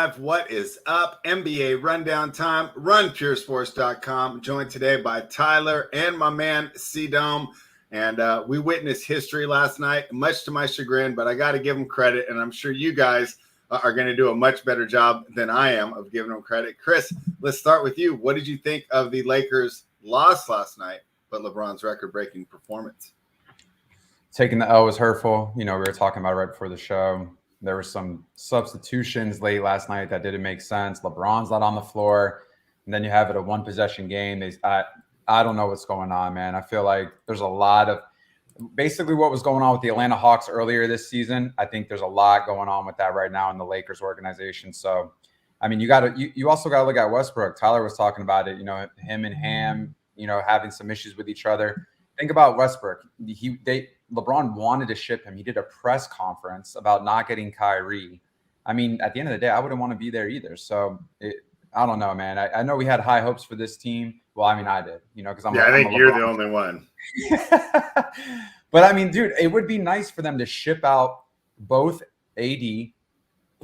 live. What is up? NBA rundown time. RunPureSports.com. Joined today by Tyler and my man C-Dome. And we witnessed history last night, much to my chagrin, but I got to give them credit. And I'm sure you guys are going to do a much better job than I am of giving them credit. Chris, let's start with you. What did you think of the Lakers' loss last night, but LeBron's record-breaking performance? Taking the L was hurtful. You know, we were talking about it right before the show. There were some substitutions late last night that didn't make sense. LeBron's not on the floor. And then you have it a one-possession game. I don't know what's going on, man. I feel like there's a lot of – basically what was going on with the Atlanta Hawks earlier this season. I think there's a lot going on with that right now in the Lakers organization. So, I mean, you also got to look at Westbrook. Tyler was talking about it, you know, him and Ham, you know, having some issues with each other. Think about Westbrook. LeBron wanted to ship him. He did a press conference about not getting Kyrie. I mean, at the end of the day, I wouldn't want to be there either. So I don't know, man. I know we had high hopes for this team. Well, I mean, I did, you know, because I think you're the only one. But I mean, dude, it would be nice for them to ship out both AD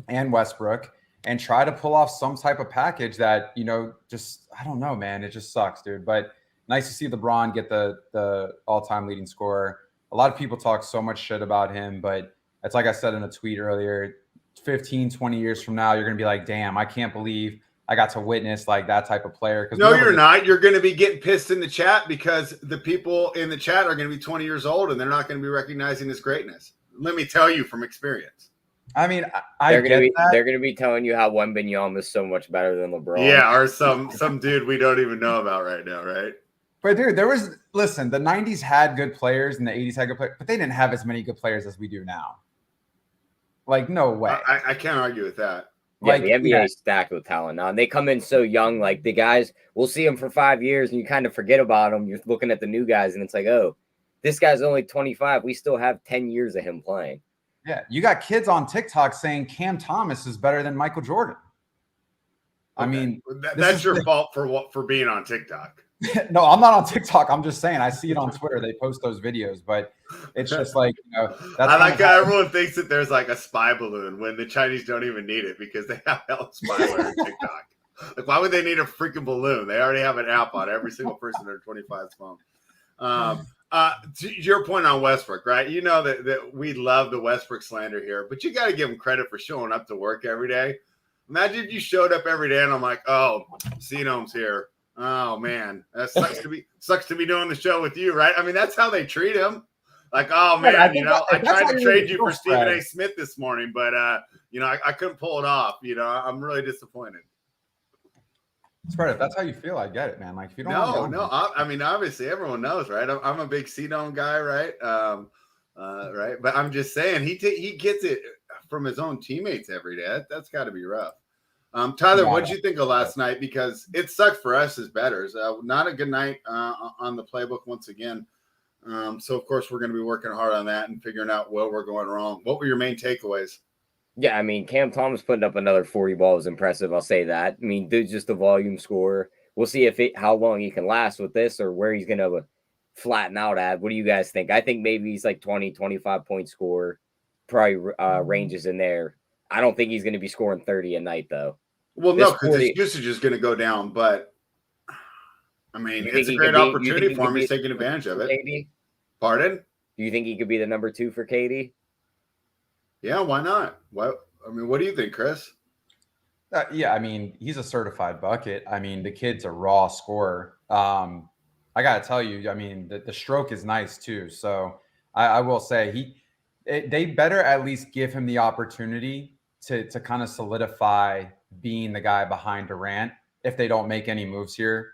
and Westbrook and try to pull off some type of package that, you know, just, I don't know, man. It just sucks, dude. But nice to see LeBron get the all-time leading scorer. A lot of people talk so much shit about him, but it's like I said in a tweet earlier, 15, 20 years from now, you're going to be like, damn, I can't believe I got to witness like that type of player. No, you're not. You're going to be getting pissed in the chat because the people in the chat are going to be 20 years old and they're not going to be recognizing his greatness. Let me tell you from experience. I mean, they're going to be telling you how Wembanyama is so much better than LeBron. Yeah, or some dude we don't even know about right now, right? But dude, listen, the 90s had good players and the 80s had good players, but they didn't have as many good players as we do now. Like, no way. I can't argue with that. Yeah, like, the NBA is stacked with talent now. And they come in so young. Like, the guys, we'll see them for 5 years and you kind of forget about them. You're looking at the new guys and it's like, oh, this guy's only 25. We still have 10 years of him playing. Yeah, you got kids on TikTok saying Cam Thomas is better than Michael Jordan. Okay. I mean, that's your fault for being on TikTok. No, I'm not on TikTok. I'm just saying I see it on Twitter. They post those videos, but it's just like, you know. I like how everyone thinks that there's like a spy balloon when the Chinese don't even need it because they have hella spyware on TikTok. Like, why would they need a freaking balloon? They already have an app on every single person under 25's phone. To your point on Westbrook, right? You know that we love the Westbrook slander here, but you got to give him credit for showing up to work every day. Imagine if you showed up every day and I'm like, oh, C-Dome's here. Oh man, that sucks to be doing the show with you, right? I mean, that's how they treat him. Like, oh man, you know, I tried to trade you for Stephen A. Smith this morning, but you know, I couldn't pull it off. You know, I'm really disappointed. Spread, if that's how you feel, I get it, man. Like, if you don't, I mean, obviously, everyone knows, right? I'm a big C-Dome guy, right? Right, but I'm just saying, he gets it from his own teammates every day. That's got to be rough. Tyler, what did you think of last night? Because it sucked for us as bettors. Not a good night on the playbook once again. So, of course, we're going to be working hard on that and figuring out where we're going wrong. What were your main takeaways? Yeah, I mean, Cam Thomas putting up another 40 balls is impressive. I'll say that. I mean, dude's just a volume scorer. We'll see how long he can last with this or where he's going to flatten out at. What do you guys think? I think maybe he's like 20, 25-point scorer. Probably ranges in there. I don't think he's going to be scoring 30 a night, though. Well, no, because his usage is going to go down. But, I mean, it's a great opportunity for him. He's taking advantage of it. KD? Pardon? Do you think he could be the number 2 for KD? Yeah, why not? What do you think, Chris? Yeah, I mean, he's a certified bucket. I mean, the kid's a raw scorer. I got to tell you, I mean, the stroke is nice, too. So, I will say they better at least give him the opportunity to kind of solidify being the guy behind Durant if they don't make any moves here,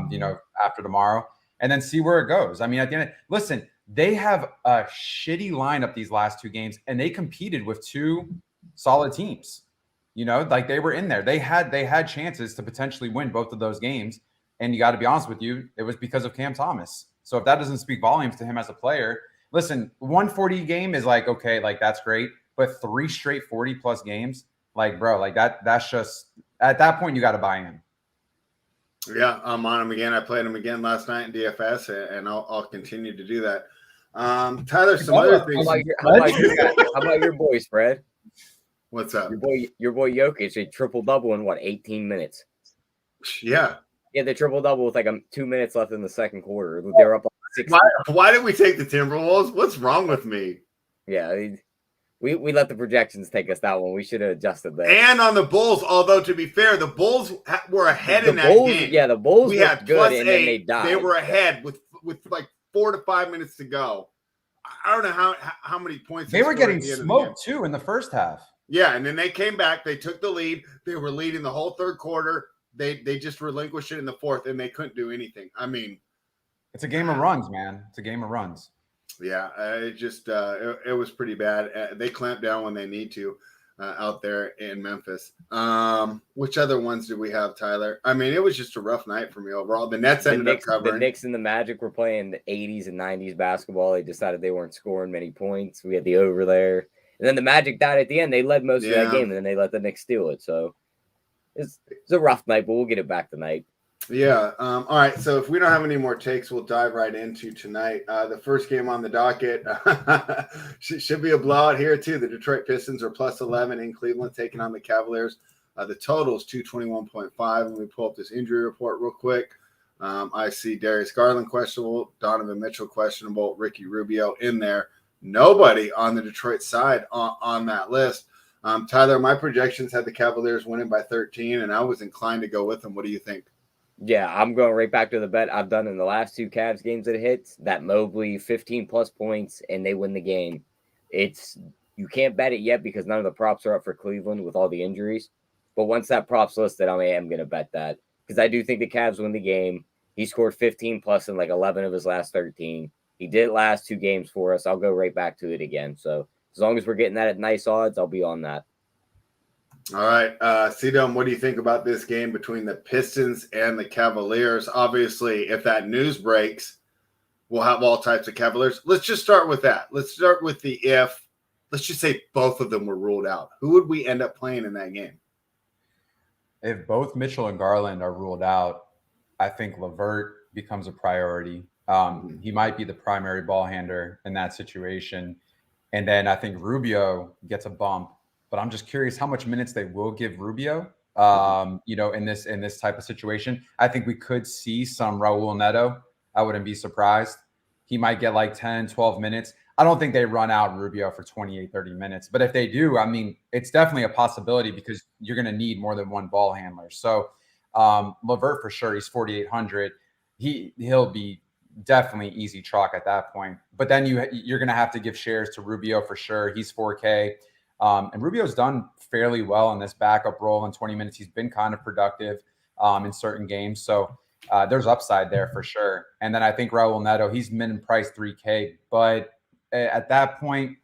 you know, after tomorrow, and then see where it goes. I mean, at the end, listen, they have a shitty lineup these last 2 games, and they competed with 2 solid teams. You know, like they were in there. They had chances to potentially win both of those games, and you got to be honest with you, it was because of Cam Thomas. So if that doesn't speak volumes to him as a player, listen, 140 game is like, okay, like that's great. But 3 straight 40-plus games, like, bro, like that's just – at that point, you got to buy in. Yeah, I'm on him again. I played him again last night in DFS, and I'll continue to do that. Tyler, some other things. How about your boy, Spread? What's up? Your boy Jokic, a triple double in 18 minutes. Yeah. Yeah, the triple double with like 2 minutes left in the second quarter. They were up like 6. Why did we take the Timberwolves? What's wrong with me? Yeah, we let the projections take us that one. We should have adjusted that. And on the Bulls, although to be fair, the Bulls were ahead in that game. Yeah, the Bulls we had good, +8. and then they died. They were ahead with like 4 to 5 minutes to go. I don't know how many points they were getting smoked too in the first half. Yeah, and then they came back. They took the lead. They were leading the whole third quarter. They just relinquished it in the fourth, and they couldn't do anything. I mean, it's a game of runs, man. It's a game of runs. Yeah, it was pretty bad. They clamp down when they need to out there in Memphis. Which other ones did we have, Tyler? I mean, it was just a rough night for me overall. The Nets ended up covering. The Knicks and the Magic were playing the 80s and 90s basketball. They decided they weren't scoring many points. We had the over there. And then the Magic died at the end. They led most of that game, and then they let the Knicks steal it. So it's a rough night, but we'll get it back tonight. Yeah. All right. So if we don't have any more takes, we'll dive right into tonight. The first game on the docket should be a blowout here, too. The Detroit Pistons are +11 in Cleveland, taking on the Cavaliers. The total is 221.5. Let me pull up this injury report real quick. I see Darius Garland questionable, Donovan Mitchell questionable, Ricky Rubio in there. Nobody on the Detroit side on that list. Tyler, my projections had the Cavaliers winning by 13, and I was inclined to go with them. What do you think? Yeah, I'm going right back to the bet I've done in the last 2 Cavs games that it hits. That Mobley 15+ points, and they win the game. You can't bet it yet because none of the props are up for Cleveland with all the injuries. But once that prop's listed, I am going to bet that because I do think the Cavs win the game. He scored 15+ in like 11 of his last 13. He did last 2 games for us. I'll go right back to it again. So as long as we're getting that at nice odds, I'll be on that. All right. C-Dome, what do you think about this game between the Pistons and the Cavaliers? Obviously, if that news breaks, we'll have all types of Cavaliers. Let's just start with that. Let's start with let's just say both of them were ruled out. Who would we end up playing in that game? If both Mitchell and Garland are ruled out, I think LeVert becomes a priority. He might be the primary ball handler in that situation. And then I think Rubio gets a bump. But I'm just curious how much minutes they will give Rubio, in this type of situation. I think we could see some Raul Neto. I wouldn't be surprised. He might get like 10, 12 minutes. I don't think they run out Rubio for 28, 30 minutes. But if they do, I mean, it's definitely a possibility because you're going to need more than one ball handler. So LeVert for sure, he's 4,800. He'll be definitely easy chalk at that point. But then you're going to have to give shares to Rubio for sure. He's 4K. And Rubio's done fairly well in this backup role in 20 minutes. He's been kind of productive in certain games. So there's upside there for sure. And then I think Raul Neto, he's min price 3K. But at that point,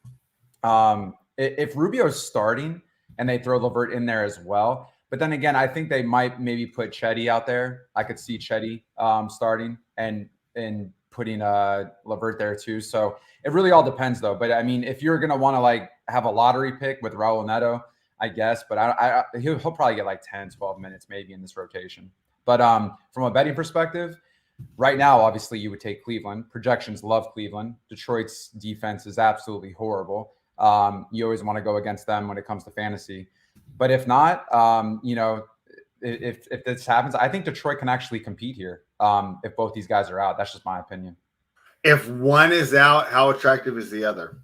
if Rubio's starting and they throw LeVert in there as well, but then again, I think they might maybe put Chetty out there. I could see Chetty starting and putting LeVert there too. So it really all depends though. But I mean, if you're going to want to like have a lottery pick with Raul Neto, I guess, but he'll probably get like 10, 12 minutes maybe in this rotation. But from a betting perspective, right now, obviously you would take Cleveland. Projections love Cleveland. Detroit's defense is absolutely horrible. You always want to go against them when it comes to fantasy. But if not, if this happens, I think Detroit can actually compete here if both these guys are out. That's just my opinion. If one is out, how attractive is the other?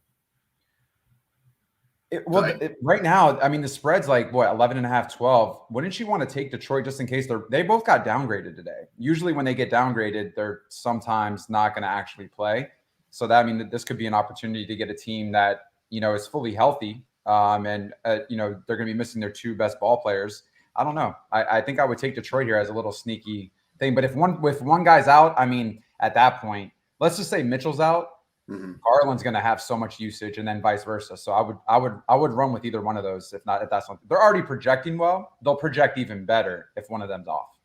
Right now, I mean, the spread's like, 11.5, 12. Wouldn't you want to take Detroit just in case they both got downgraded today? Usually when they get downgraded, they're sometimes not going to actually play. So that, I mean, this could be an opportunity to get a team that, is fully healthy. And they're going to be missing their 2 best ball players. I don't know. I think I would take Detroit here as a little sneaky thing. But if one guy's out, I mean, at that point, let's just say Mitchell's out. Mm-hmm. Garland's going to have so much usage, and then vice versa. So I would run with either one of those. If that's something they're already projecting well, they'll project even better if one of them's off.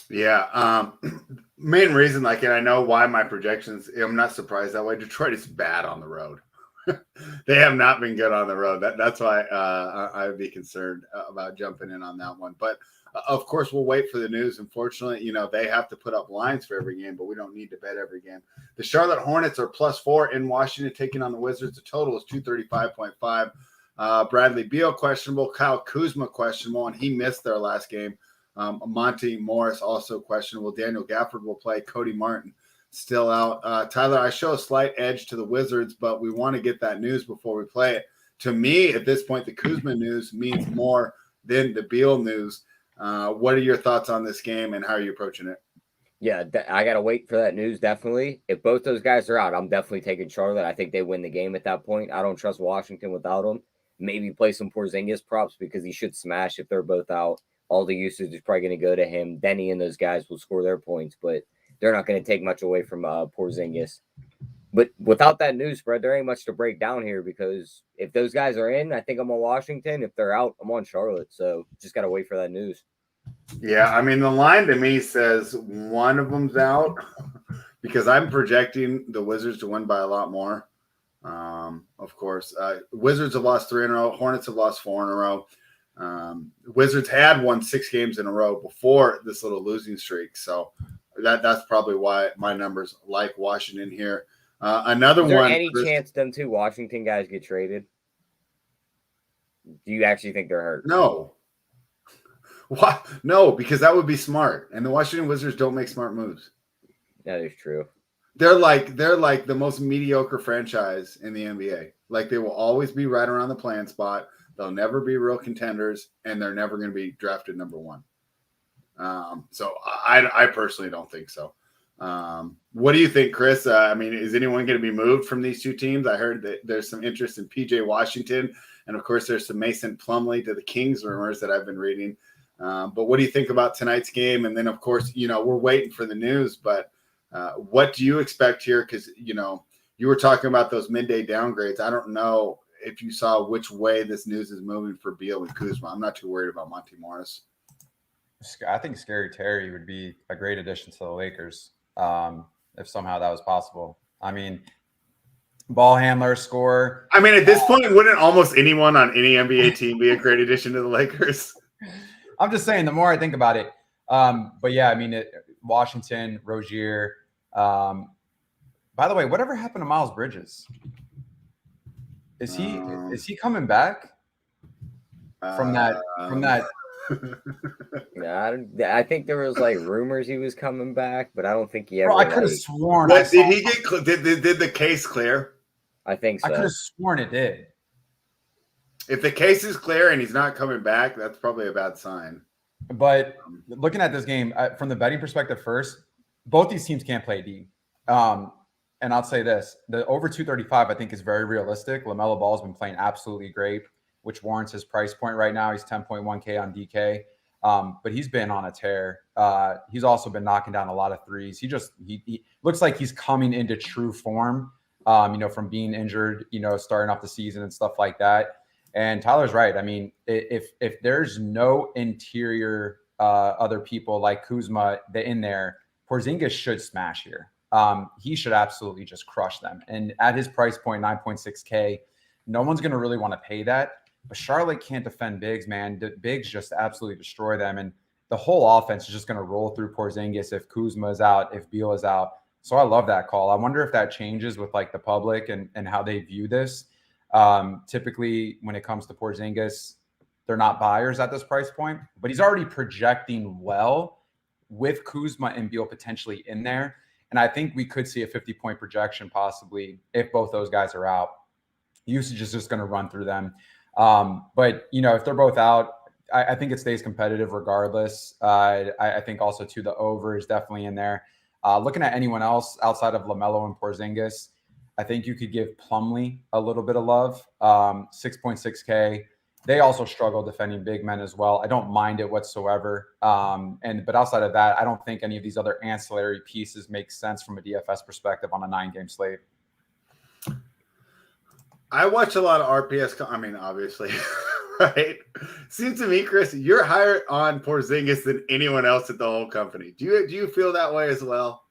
Yeah. Main reason, and I know why my projections. I'm not surprised that way. Detroit is bad on the road. They have not been good on the road. That's why I would be concerned about jumping in on that one. But of course, we'll wait for the news. Unfortunately, they have to put up lines for every game, but we don't need to bet every game. The Charlotte Hornets are +4 in Washington, taking on the Wizards. The total is 235.5. Bradley Beal questionable, Kyle Kuzma questionable, and he missed their last game. Monty Morris also questionable. Daniel Gafford will play. Cody Martin still out. Tyler, I show a slight edge to the Wizards, but we want to get that news before we play it. To me, at this point, the Kuzma news means more than the Beal news. What are your thoughts on this game, and how are you approaching it? Yeah, I got to wait for that news, definitely. If both those guys are out, I'm definitely taking Charlotte. I think they win the game at that point. I don't trust Washington without them. Maybe play some Porzingis props because he should smash if they're both out. All the usage is probably going to go to him. Denny and those guys will score their points, but they're not going to take much away from Porzingis. But without that news spread, there ain't much to break down here because if those guys are in, I think I'm on Washington. If they're out, I'm on Charlotte. So just got to wait for that news. Yeah, I mean, the line to me says one of them's out because I'm projecting the Wizards to win by a lot more. Of course, Wizards have lost 3 in a row. Hornets have lost 4 in a row. Wizards had won 6 games in a row before this little losing streak. So that's probably why my numbers like Washington here. Another Is there one. Any chance them two Washington guys get traded? Do you actually think they're hurt? No. Why? No, because that would be smart. And the Washington Wizards don't make smart moves. That is true. They're like the most mediocre franchise in the NBA. Like they will always be right around the playing spot. They'll never be real contenders, and they're never going to be drafted number 1. So I personally don't think so. What do you think, Chris? I mean, is anyone going to be moved from these two teams? I heard that there's some interest in PJ Washington, and of course, there's some Mason Plumlee to the Kings rumors that I've been reading. But what do you think about tonight's game? And then, of course, we're waiting for the news, but what do you expect here? Because, you were talking about those midday downgrades. I don't know if you saw which way this news is moving for Beal and Kuzma. I'm not too worried about Monty Morris. I think Scary Terry would be a great addition to the Lakers if somehow that was possible. I mean, ball handler, scorer. I mean, at this point, wouldn't almost anyone on any NBA team be a great addition to the Lakers? I'm just saying, the more I think about it. But yeah, I mean, Washington, Rozier. By the way, whatever happened to Miles Bridges? Is he coming back from that? Yeah, I think there was like rumors he was coming back, but I don't think he ever. Bro, I could have sworn. What did he get? Did the case clear? I think so. I could have sworn it did. If the case is clear and he's not coming back, that's probably a bad sign. But looking at this game from the betting perspective first, both these teams can't play D. And I'll say this, the over 235 I think is very realistic. LaMelo Ball has been playing absolutely great, which warrants his price point right now. He's 10.1K on DK. But he's been on a tear. He's also been knocking down a lot of threes. He looks like he's coming into true form, from being injured, starting off the season and stuff like that. And Tyler's right. I mean, if there's no interior other people like Kuzma in there, Porzingis should smash here. He should absolutely just crush them. And at his price point, 9.6K, no one's going to really want to pay that. But Charlotte can't defend bigs, man. The bigs just absolutely destroy them. And the whole offense is just going to roll through Porzingis if Kuzma is out, if Beal is out. So I love that call. I wonder if that changes with like the public and how they view this. Typically, when it comes to Porzingis, they're not buyers at this price point, but he's already projecting well with Kuzma and Beal potentially in there. And I think we could see a 50-point projection possibly if both those guys are out. Usage is just going to run through them. But, if they're both out, I think it stays competitive regardless. I think also, too, the over is definitely in there. Looking at anyone else outside of LaMelo and Porzingis, I think you could give Plumlee a little bit of love, 6.6K. They also struggle defending big men as well. I don't mind it whatsoever. But outside of that, I don't think any of these other ancillary pieces make sense from a DFS perspective on a 9-game slate. I watch a lot of RPS. I mean, obviously, right? Seems to me, Chris, you're higher on Porzingis than anyone else at the whole company. Do you feel that way as well?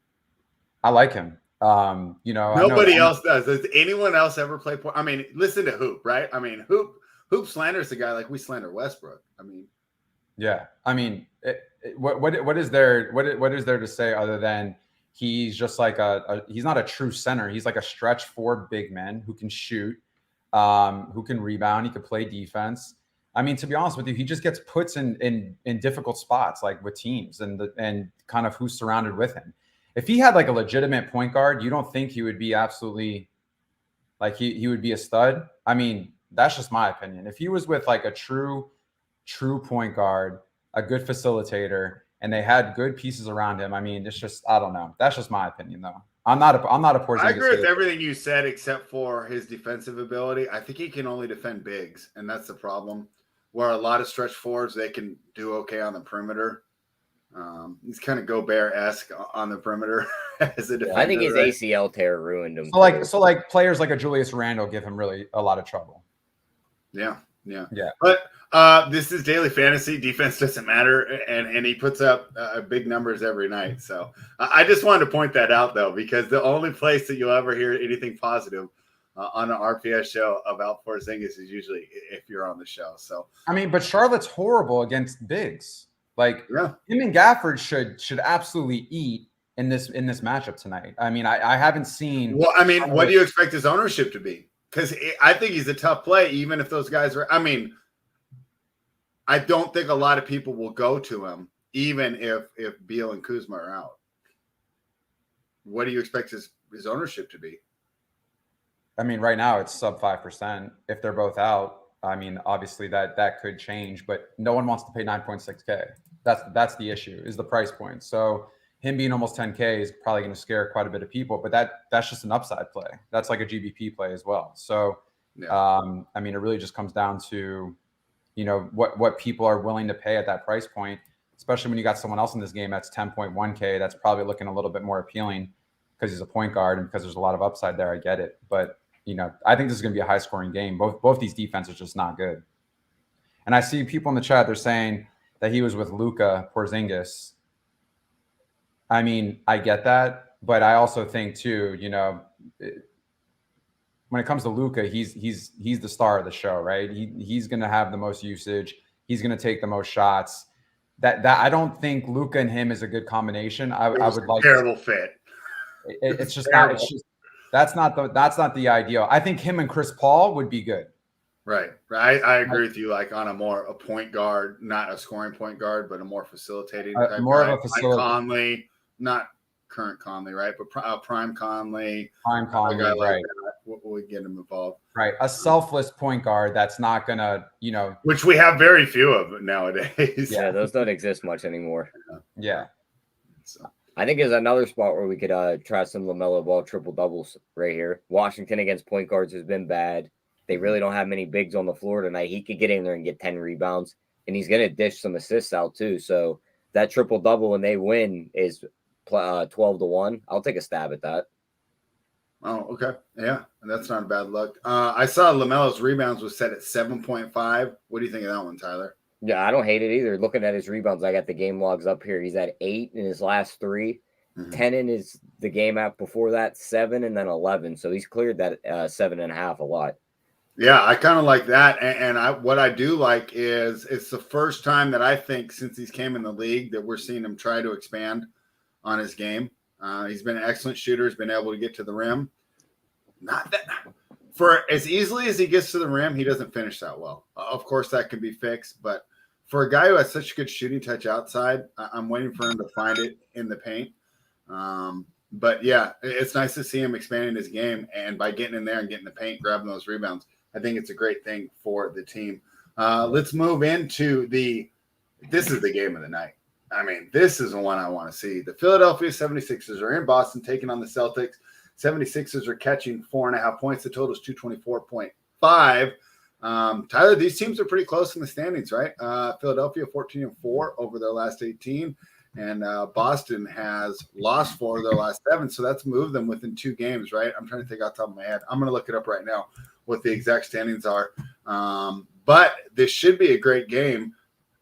I like him. Nobody else does. Does anyone else ever play? I mean, listen to Hoop, right? I mean, Hoop slanders the guy like we slander Westbrook. I mean, yeah. I mean, what is there to say other than he's just like he's not a true center. He's like a stretch 4 big man who can shoot. who can rebound. He could play defense. I mean, to be honest with you, he just gets puts in difficult spots, like with teams and kind of who's surrounded with him. If he had like a legitimate point guard, you don't think he would be absolutely like he would be a stud? I mean, that's just my opinion. If he was with like a true point guard, a good facilitator, and they had good pieces around him, I mean, it's just, I don't know. That's just my opinion, though. I'm not a Porzingis. I agree with everything you said except for his defensive ability. I think he can only defend bigs, and that's the problem. Where a lot of stretch forwards, they can do okay on the perimeter. He's kind of Gobert-esque on the perimeter as a defender. I think his ACL tear ruined him. So like players like a Julius Randle give him really a lot of trouble. Yeah. But this is daily fantasy. Defense doesn't matter, and he puts up big numbers every night. So I just wanted to point that out, though, because the only place that you'll ever hear anything positive on an RPS show about Porzingis is usually if you're on the show. So I mean, but Charlotte's horrible against bigs. Like him and Gafford should absolutely eat in this matchup tonight. I mean, I haven't seen. Well, I mean, what do you expect his ownership to be? Because I think he's a tough play, even if those guys are. I mean, I don't think a lot of people will go to him, even if Beal and Kuzma are out. What do you expect his ownership to be? I mean, right now it's sub 5%. If they're both out, I mean, obviously that could change, but no one wants to pay 9.6K. That's the issue, is the price point. So him being almost 10K is probably going to scare quite a bit of people, but that's just an upside play. That's like a GBP play as well. So, I mean, it really just comes down to, you know, what people are willing to pay at that price point, especially when you got someone else in this game that's 10.1K. That's probably looking a little bit more appealing because he's a point guard and because there's a lot of upside there. I get it. But, you know, I think this is going to be a high scoring game. Both these defenses are just not good. And I see people in the chat, they're saying that he was with Luka Porzingis. I mean, I get that, but I also think too, you know, when it comes to Luka, he's the star of the show, right? He's going to have the most usage. He's going to take the most shots. That I don't think Luka and him is a good combination. I would like terrible fit. It's just not. It's just that's not the ideal. I think him and Chris Paul would be good. Right. I agree with you. Like on a point guard, not a scoring point guard, but a more facilitating type more guy. of a facilitator. Like Conley, not current Conley, right? But prime Conley. Prime Conley, like right? We'll get him involved. Right. A selfless point guard that's not gonna, you know, which we have very few of nowadays. Yeah, those don't exist much anymore. Yeah. So I think there's another spot where we could try some LaMelo Ball triple doubles right here. Washington against point guards has been bad. They really don't have many bigs on the floor tonight. He could get in there and get 10 rebounds, and he's going to dish some assists out too. So that triple double when they win is 12-1. I'll take a stab at that. Oh, okay. Yeah, that's not a bad look. I saw LaMelo's rebounds was set at 7.5. What do you think of that one, Tyler? Yeah, I don't hate it either. Looking at his rebounds, I got the game logs up here. He's at 8 in his last 3, 10 in the game app before that, 7, and then 11. So he's cleared that 7.5 a lot. Yeah, I kind of like that. And what I do like is it's the first time that I think since he's came in the league that we're seeing him try to expand on his game. He's been an excellent shooter. He's been able to get to the rim. Not that for as easily as he gets to the rim, he doesn't finish that well. Of course, that can be fixed. But for a guy who has such good shooting touch outside, I'm waiting for him to find it in the paint. But yeah, it's nice to see him expanding his game. And by getting in there and getting the paint, grabbing those rebounds, I think it's a great thing for the team. Let's move into this is the game of the night. I mean, this is the one I want to see. The Philadelphia 76ers are in Boston taking on the Celtics. 76ers are catching 4.5 points. The total is 224.5. Tyler, these teams are pretty close in the standings, right? Philadelphia 14-4 over their last 18. And Boston has lost 4 of their last 7. So that's moved them within 2 games, right? I'm trying to think off the top of my head. I'm going to look it up right now what the exact standings are. But this should be a great game.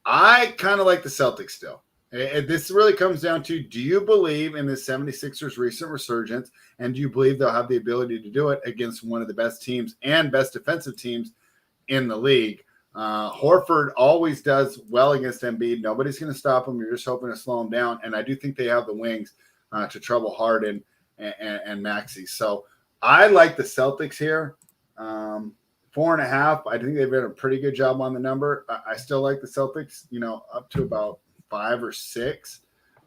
I kind of like the Celtics still. This really comes down to, do you believe in the 76ers' recent resurgence, and do you believe they'll have the ability to do it against one of the best teams and best defensive teams in the league? Horford always does well against Embiid. Nobody's going to stop him. You're just hoping to slow him down, and I do think they have the wings to trouble Harden and Maxey. So I like the Celtics here. 4.5. I think they've done a pretty good job on the number. I still like the Celtics, up to about 5 or 6.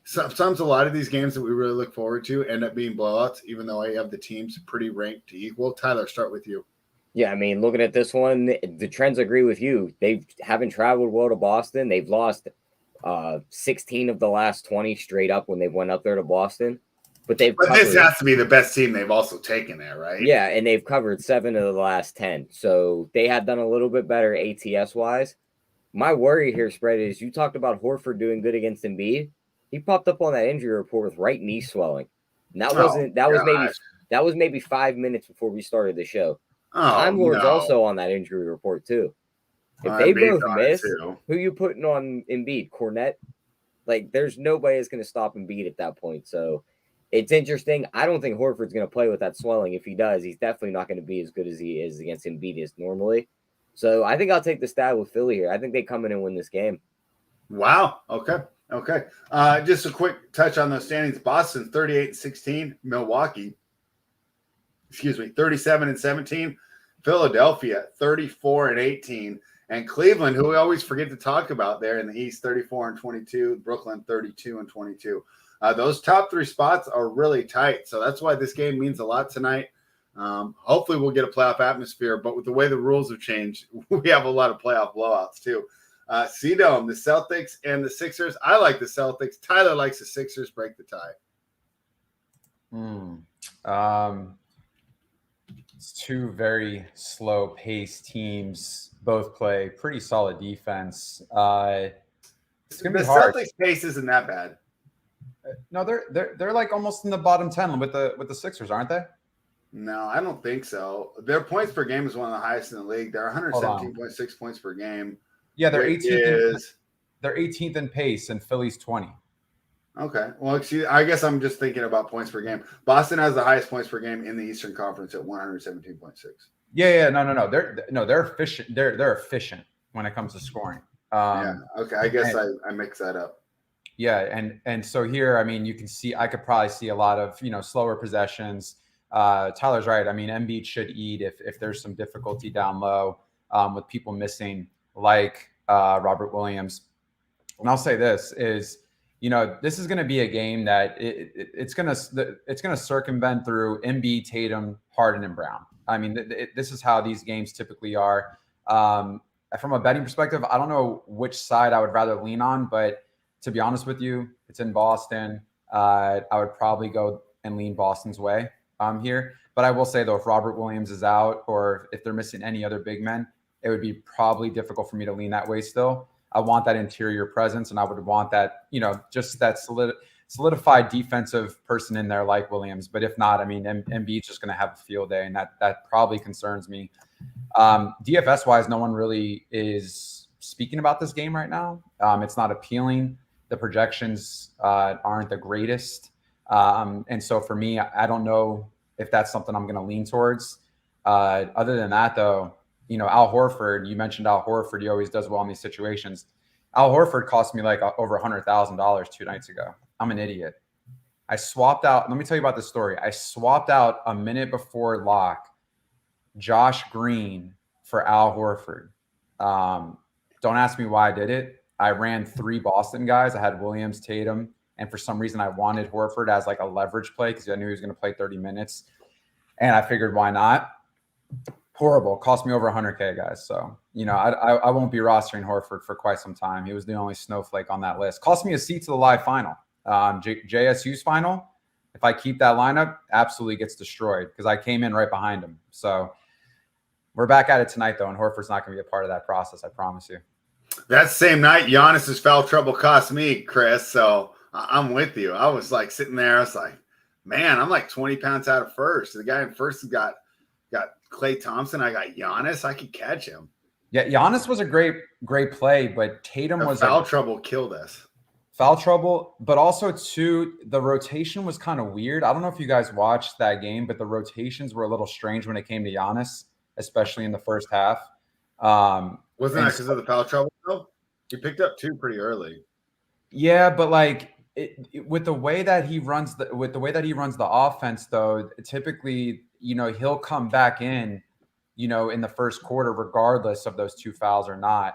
Sometimes a lot of these games that we really look forward to end up being blowouts, even though I have the teams pretty ranked to equal. Tyler, start with you. Yeah, I mean, looking at this one, the trends agree with you. They haven't traveled well to Boston. They've lost 16 of the last 20 straight up when they went up there to Boston. But this has to be the best team they've also taken there, right? Yeah, and they've covered 7 of the last 10. So they have done a little bit better ATS-wise. My worry here, Spread, is you talked about Horford doing good against Embiid. He popped up on that injury report with right knee swelling. And that was maybe 5 minutes before we started the show. Time Lord's also on that injury report too. If they both miss, who you putting on Embiid? Cornette? Like, there's nobody that's going to stop Embiid at that point. So it's interesting. I don't think Horford's going to play with that swelling. If he does, he's definitely not going to be as good as he is against Embiid as normally. So I think I'll take the stab with Philly here. I think they come in and win this game. Wow. Okay. Just a quick touch on those standings. Boston 38-16. Milwaukee, 37-17. Philadelphia 34-18. And Cleveland, who we always forget to talk about there in the East, 34-22. Brooklyn 32-22. Those top 3 spots are really tight. So that's why this game means a lot tonight. Hopefully we'll get a playoff atmosphere, but with the way the rules have changed, we have a lot of playoff blowouts too. C-Dome, the Celtics and the Sixers. I like the Celtics. Tyler likes the Sixers. Break the tie. It's 2 very slow-paced teams. Both play pretty solid defense. It's gonna be hard. Celtics pace isn't that bad. No, they're like almost in the bottom 10 with the Sixers, aren't they? No, I don't think so. Their points per game is one of the highest in the league. They're 117.6 points per game. Yeah, they're 18th. They're 18th in pace, and Philly's 20. Okay. Well, I guess I'm just thinking about points per game. Boston has the highest points per game in the Eastern Conference at 117.6. Yeah. No. They're efficient. They're efficient when it comes to scoring. Yeah. Okay. I guess I mix that up. Yeah, and so here, I mean, you can see I could probably see a lot of slower possessions. Tyler's right. I mean, Embiid should eat if there's some difficulty down low with people missing, like Robert Williams. And I'll say this is, this is going to be a game that it's going to circumvent through Embiid, Tatum, Harden, and Brown. I mean, this is how these games typically are. From a betting perspective, I don't know which side I would rather lean on, but to be honest with you, it's in Boston. I would probably go and lean Boston's way here. But I will say, though, if Robert Williams is out or if they're missing any other big men, it would be probably difficult for me to lean that way still. I want that interior presence, and I would want that, just that solidified defensive person in there like Williams. But if not, I mean, Embiid's just going to have a field day, and that probably concerns me. DFS-wise, no one really is speaking about this game right now. It's not appealing. The projections aren't the greatest. And so for me, I don't know if that's something I'm going to lean towards. Other than that, though, Al Horford, you mentioned Al Horford. He always does well in these situations. Al Horford cost me like over $100,000 2 nights ago. I'm an idiot. I swapped out. Let me tell you about this story. I swapped out a minute before lock Josh Green for Al Horford. Don't ask me why I did it. I ran 3 Boston guys. I had Williams, Tatum, and for some reason I wanted Horford as like a leverage play because I knew he was going to play 30 minutes. And I figured, why not? Horrible. Cost me over $100K, guys. So, I won't be rostering Horford for quite some time. He was the only snowflake on that list. Cost me a seat to the live final. JSU's final. If I keep that lineup, absolutely gets destroyed because I came in right behind him. So we're back at it tonight, though, and Horford's not going to be a part of that process. I promise you. That same night, Giannis's foul trouble cost me, Chris. So I'm with you. I was like sitting there. I was like, man, I'm like 20 pounds out of first. The guy in first has got Klay Thompson. I got Giannis. I could catch him. Yeah, Giannis was a great play, but Tatum was foul trouble killed us. Foul trouble, but also too, the rotation was kind of weird. I don't know if you guys watched that game, but the rotations were a little strange when it came to Giannis, especially in the first half. Wasn't that because of the foul trouble though? He picked up 2 pretty early. Yeah, but like with the way that he runs the offense, though, typically, he'll come back in in the first quarter, regardless of those 2 fouls or not.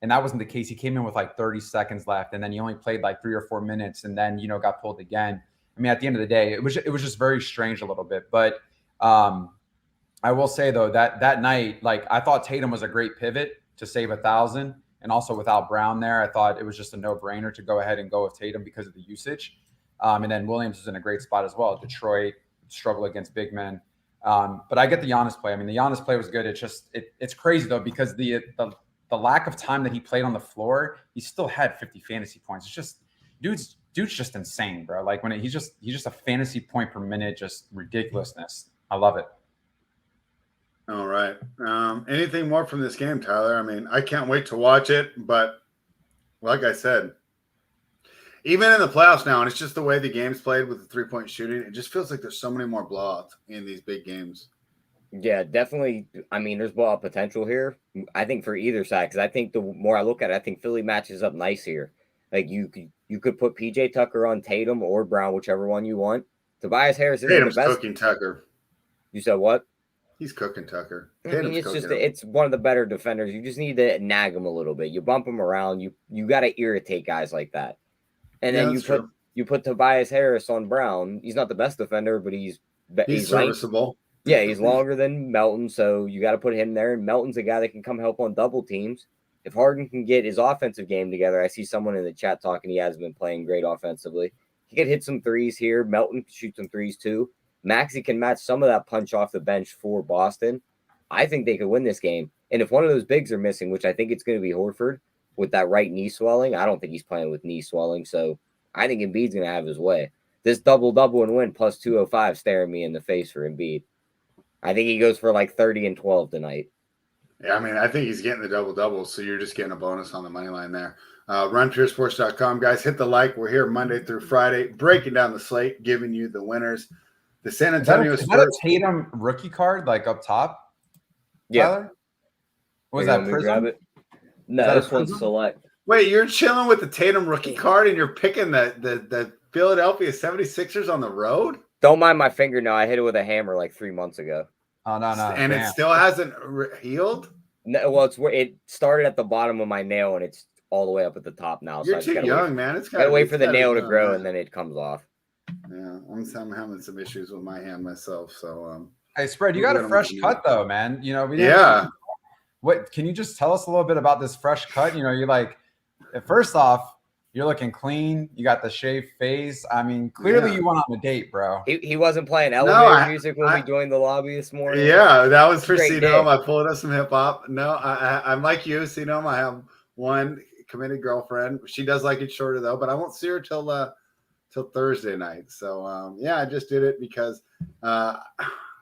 And that wasn't the case. He came in with like 30 seconds left, and then he only played like 3 or 4 minutes, and then got pulled again. I mean, at the end of the day, it was just very strange a little bit. But I will say though that night, like I thought Tatum was a great pivot to save 1,000, and also without Brown there, I thought it was just a no-brainer to go ahead and go with Tatum because of the usage. And then Williams was in a great spot as well. Detroit struggle against big men. But I get the Giannis play. I mean, the Giannis play was good. It's just it's crazy though because the lack of time that he played on the floor, he still had 50 fantasy points. It's just dude's just insane, bro. Like when he's just a fantasy point per minute, just ridiculousness. I love it. All right. Anything more from this game, Tyler? I mean, I can't wait to watch it, but like I said, even in the playoffs now, and it's just the way the game's played with the 3-point shooting, it just feels like there's so many more blowouts in these big games. Yeah, definitely. I mean, there's blowout potential here. I think for either side, because I think the more I look at it, I think Philly matches up nice here. Like you could put PJ Tucker on Tatum or Brown, whichever one you want. Tobias Harris isn't Tatum's the best. cooking Tucker. You said what? He's cooking Tucker. I mean, it's one of the better defenders. You just need to nag him a little bit. You bump him around. You got to irritate guys like that. And then you put Tobias Harris on Brown. He's not the best defender, but he's serviceable. Yeah, he's longer than Melton, so you got to put him there. And Melton's a guy that can come help on double teams. If Harden can get his offensive game together, I see someone in the chat talking he hasn't been playing great offensively. He could hit some threes here. Melton can shoot some threes too. Maxey can match some of that punch off the bench for Boston. I think they could win this game. And if one of those bigs are missing, which I think it's going to be Horford with that right knee swelling, I don't think he's playing with knee swelling. So I think Embiid's going to have his way. This double-double and win plus 205 staring me in the face for Embiid. I think he goes for like 30 and 12 tonight. Yeah, I mean, I think he's getting the double-double, so you're just getting a bonus on the money line there. RunPureSports.com, guys. Hit the like. We're here Monday through Friday, breaking down the slate, giving you the winners. The San Antonio Spurs. Is that a Tatum rookie card, like up top? Yeah. Tyler? Was that Prism? No, this one's Select. Wait, you're chilling with the Tatum rookie card and you're picking the Philadelphia 76ers on the road? Don't mind my finger now. I hit it with a hammer like 3 months ago. Oh, no. And it still hasn't healed? No, well, it started at the bottom of my nail and it's all the way up at the top now. You're too young, man. It's gotta wait for the nail to grow and then it comes off. Yeah, I'm having some issues with my hand myself. So, hey, Spread, you got a fresh cut though, man. What can you just tell us a little bit about this fresh cut? You're like, first off, you're looking clean. You got the shaved face. I mean, clearly you went on a date, bro. He wasn't playing elevator music when we joined the lobby this morning. Yeah, that was for Cedome. I pulled up some hip hop. No, I'm like you, Cedome. I have one committed girlfriend. She does like it shorter though, but I won't see her till Thursday night. So I just did it because I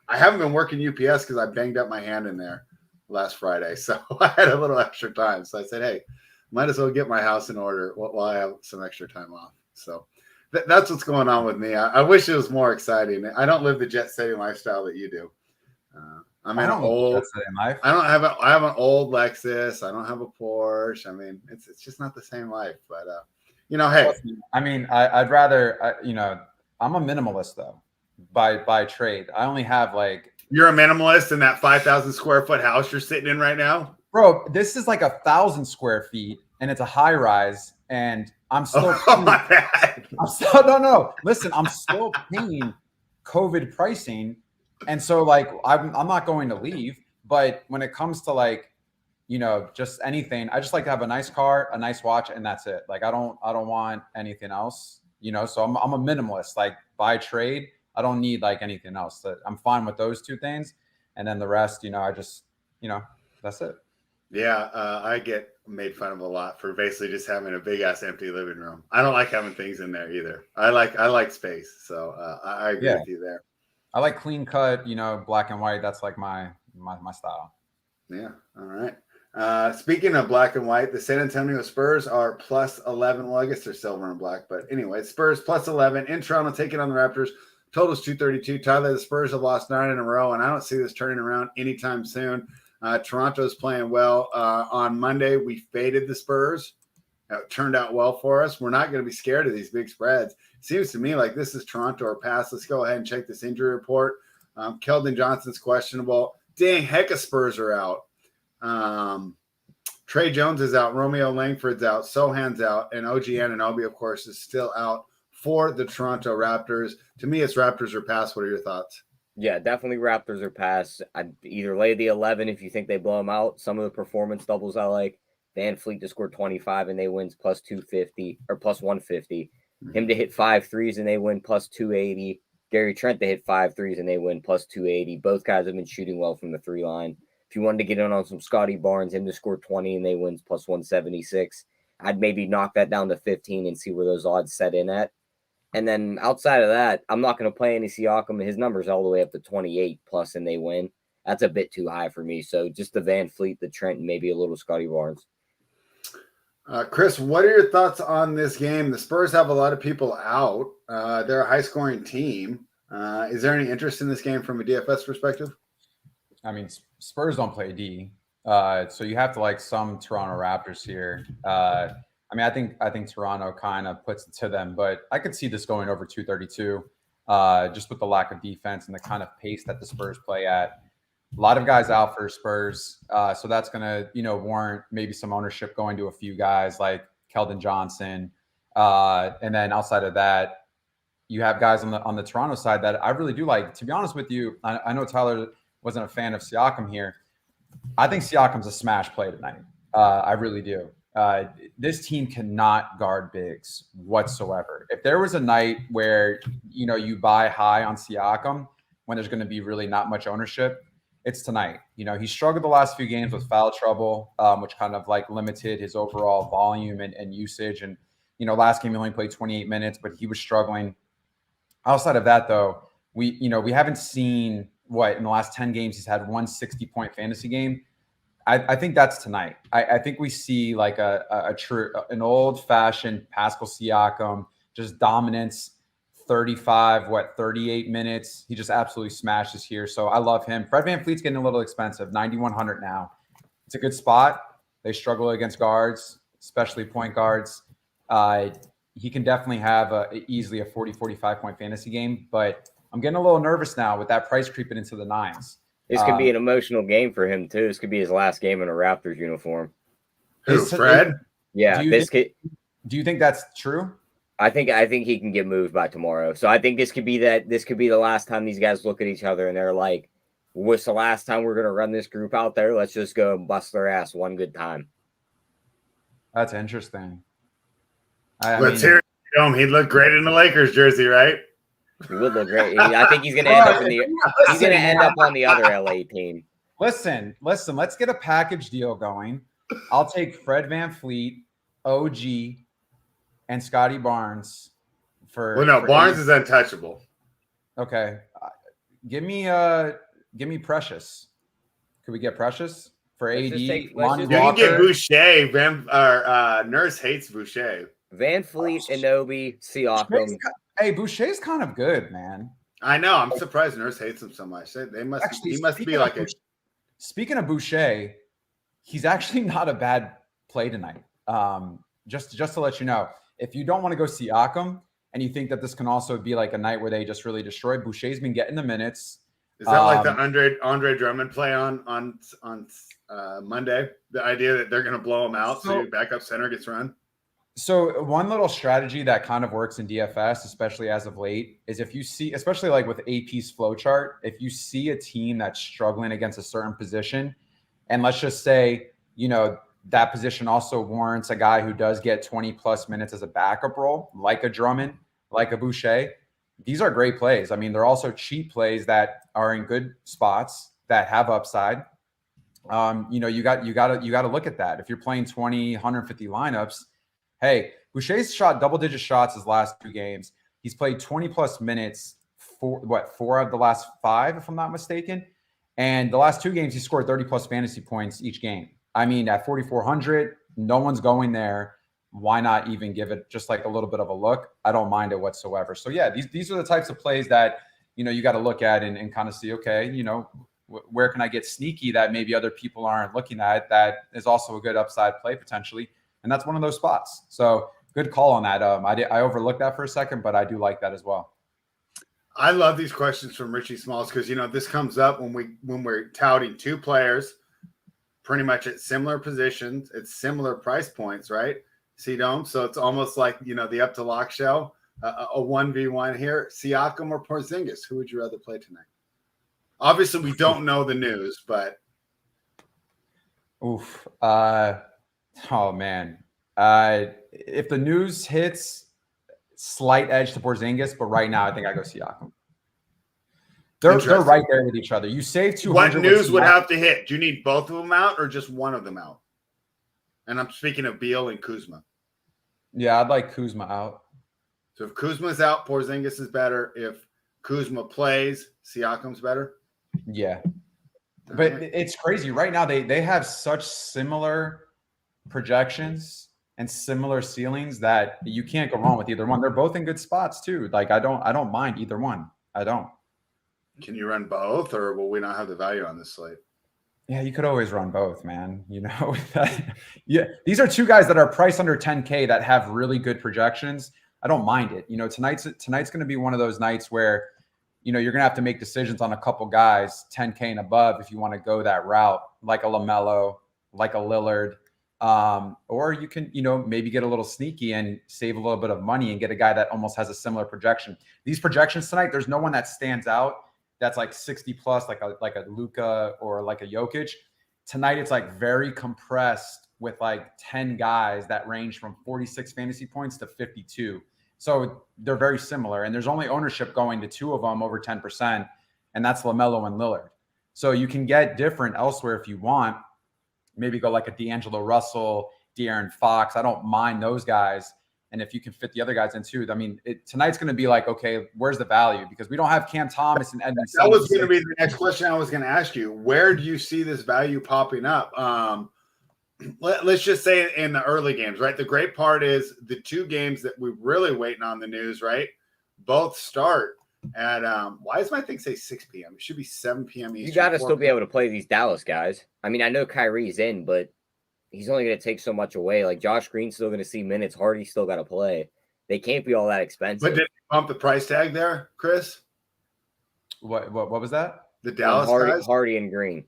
haven't been working UPS because I banged up my hand in there last Friday. So I had a little extra time. So I said, hey, might as well get my house in order while I have some extra time off. So that's what's going on with me. I wish it was more exciting. I don't live the jet setting lifestyle that you do. I have an old Lexus. I don't have a Porsche. I mean, it's just not the same life, but hey, I mean, I'd rather, I'm a minimalist though, by trade. I only have like. You're a minimalist in that 5,000 square foot house you're sitting in right now, bro. This is like 1,000 square feet, and it's a high rise, and I'm still. Oh my bad. No. Listen, I'm still paying COVID pricing, and so like I'm not going to leave. But when it comes to like, just anything, I just like to have a nice car, a nice watch, and that's it. Like I don't want anything else, so I'm a minimalist, like by trade. I don't need like anything else. I'm fine with those two things. And then the rest, I just, that's it. Yeah. I get made fun of a lot for basically just having a big ass empty living room. I don't like having things in there either. I like space. So I agree with you there. I like clean cut, black and white. That's like my style. Yeah. All right. Speaking of black and white, the San Antonio Spurs are plus 11. Well, I guess they're silver and black, but anyway, Spurs plus 11 in Toronto taking on the Raptors. Total's 232. Tyler, the Spurs have lost 9 in a row, and I don't see this turning around anytime soon. Toronto's playing well. On Monday, we faded the Spurs. It turned out well for us. We're not going to be scared of these big spreads. It seems to me like this is Toronto or pass. Let's go ahead and check this injury report. Keldon Johnson's questionable. dang, heck of Spurs are out. Trey Jones is out. Romeo Langford's out. Sohan's out. And OG Anunoby, of course, is still out for the Toronto Raptors. To me, it's Raptors or pass. What are your thoughts? Yeah, definitely Raptors or pass. I'd either lay the 11 if you think they blow them out. Some of the performance doubles I like. Van Fleet to score 25 and they wins plus 250 or plus 150. Him to hit 5 threes and they win plus 280. Gary Trent to hit 5 threes and they win plus 280. Both guys have been shooting well from the 3 line. If you wanted to get in on some Scotty Barnes, him to score 20 and they wins plus 176, I'd maybe knock that down to 15 and see where those odds set in at. And then outside of that, I'm not going to play any Siakam. His numbers all the way up to 28 plus and they win. That's a bit too high for me. So just the Van Fleet, the Trent, and maybe a little Scotty Barnes. Chris, what are your thoughts on this game? The Spurs have a lot of people out. They're a high-scoring team. Is there any interest in this game from a DFS perspective? I mean, Spurs don't play D, so you have to like some Toronto Raptors here. I mean, I think Toronto kind of puts it to them, but I could see this going over 232, just with the lack of defense and the kind of pace that the Spurs play at. A lot of guys out for Spurs, so that's going to, warrant maybe some ownership going to a few guys like Keldon Johnson, and then outside of that, you have guys on the Toronto side that I really do like. To be honest with you, I know Tyler wasn't a fan of Siakam here. I think Siakam's a smash play tonight. I really do. This team cannot guard bigs whatsoever. If there was a night where you buy high on Siakam when there's going to be really not much ownership, it's tonight. He struggled the last few games with foul trouble, which kind of like limited his overall volume and usage. And, last game he only played 28 minutes, but he was struggling. Outside of that, though, we haven't seen in the last 10 games, he's had one 60-point fantasy game. I think that's tonight. I think we see like an old-fashioned Pascal Siakam, just dominance. 38 minutes. He just absolutely smashes here. So I love him. Fred VanVleet's getting a little expensive, 9,100 now. It's a good spot. They struggle against guards, especially point guards. He can definitely have easily a 40, 45-point fantasy game, but I'm getting a little nervous now with that price creeping into the 9s. This could be an emotional game for him, too. This could be his last game in a Raptors uniform. Who, Fred? Yeah. Do you think that's true? I think he can get moved by tomorrow. So I think this could be the last time these guys look at each other and they're like, what's the last time we're going to run this group out there? Let's just go and bust their ass one good time. That's interesting. Let's hear it. He'd look great in the Lakers jersey, right? He would look great. I think he's going to end up on the other LA team. Listen, let's get a package deal going. I'll take Fred VanVleet, OG, and Scotty Barnes for. Well, no, Barnes is untouchable. Okay, give me Precious. Could we get Precious for AD? You can get Boucher. Nurse hates Boucher. VanVleet, Anunoby, Siakam. Hey, Boucher's kind of good, man. I know. I'm surprised Nurse hates him so much. He must be like a. Speaking of Boucher, he's actually not a bad play tonight. Just to let you know. If you don't want to go Siakam and you think that this can also be like a night where they just really destroy, Boucher's been getting the minutes. Is that like the Andre Drummond play on Monday? The idea that they're going to blow him out so your backup center gets run? So one little strategy that kind of works in DFS, especially as of late, is if you see, especially like with AP's flow chart, if you see a team that's struggling against a certain position, and let's just say, that position also warrants a guy who does get 20 plus minutes as a backup role, like a Drummond, like a Boucher. These are great plays. I mean, they're also cheap plays that are in good spots that have upside. You got to look at that. If you're playing 20, 150 lineups, hey, Boucher's shot double-digit shots his last 2 games. He's played 20 plus minutes for 4 of the last 5, if I'm not mistaken. And the last 2 games, he scored 30 plus fantasy points each game. I mean, at 4,400, no one's going there. Why not even give it just like a little bit of a look? I don't mind it whatsoever. So yeah, these are the types of plays that, you got to look at and kind of see, okay, where can I get sneaky that maybe other people aren't looking at that is also a good upside play potentially. And that's one of those spots. So good call on that. I overlooked that for a second, but I do like that as well. I love these questions from Richie Smalls because this comes up when we're touting two players pretty much at similar positions, at similar price points, right? C-Dome. So it's almost like the Up to Lock show, a 1v1 here. Siakam or Porzingis? Who would you rather play tonight? Obviously, we don't know the news, but oof. Oh man. If the news hits, slight edge to Porzingis, but right now I think I go Siakam. They're right there with each other. You save 200. What news would have to hit? Do you need both of them out or just one of them out? And I'm speaking of Beal and Kuzma. Yeah, I'd like Kuzma out. So if Kuzma's out, Porzingis is better. If Kuzma plays, Siakam's better. Yeah. But it's crazy. Right now, they have such similar projections and similar ceilings that you can't go wrong with either one. They're both in good spots too. Like I don't mind either one. I don't. Can you run both, or will we not have the value on this slate? Yeah, you could always run both, man. Yeah, these are two guys that are priced under 10K that have really good projections. I don't mind it. Tonight's going to be one of those nights where you're going to have to make decisions on a couple guys 10K and above if you want to go that route, like a LaMelo, like a Lillard. Or you can, maybe get a little sneaky and save a little bit of money and get a guy that almost has a similar projection. These projections tonight, there's no one that stands out that's like 60 plus, like a Luka or like a Jokic. Tonight, it's like very compressed with like 10 guys that range from 46 fantasy points to 52. So they're very similar. And there's only ownership going to two of them over 10%. And that's LaMelo and Lillard. So you can get different elsewhere if you want. Maybe go like a D'Angelo Russell, De'Aaron Fox. I don't mind those guys. And if you can fit the other guys in too, I mean, tonight's going to be like, okay, where's the value? Because we don't have Cam Thomas and Edmund. That was going to be the next question I was going to ask you. Where do you see this value popping up? Let's just say in the early games, right? The great part is the two games that we're really waiting on the news, right? Both start at why does my thing say 6 p.m.? It should be 7 p.m. Eastern. You got to still be able to play these Dallas guys. I mean, I know Kyrie's in, but he's only going to take so much away. Like Josh Green's still going to see minutes. Hardy's still got to play. They can't be all that expensive. But did they bump the price tag there, Chris? What was that? The Dallas guys? Hardy and Green.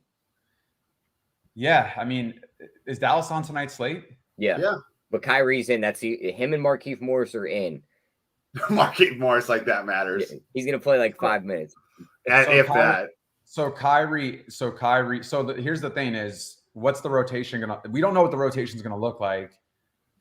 Yeah, I mean, is Dallas on tonight's slate? Yeah. But Kyrie's in. That's him and Markieff Morris are in. Markieff Morris, like that matters. He's going to play like 5 minutes. So Kyrie. Here's the thing is, what's the rotation going to – we don't know what the rotation is going to look like.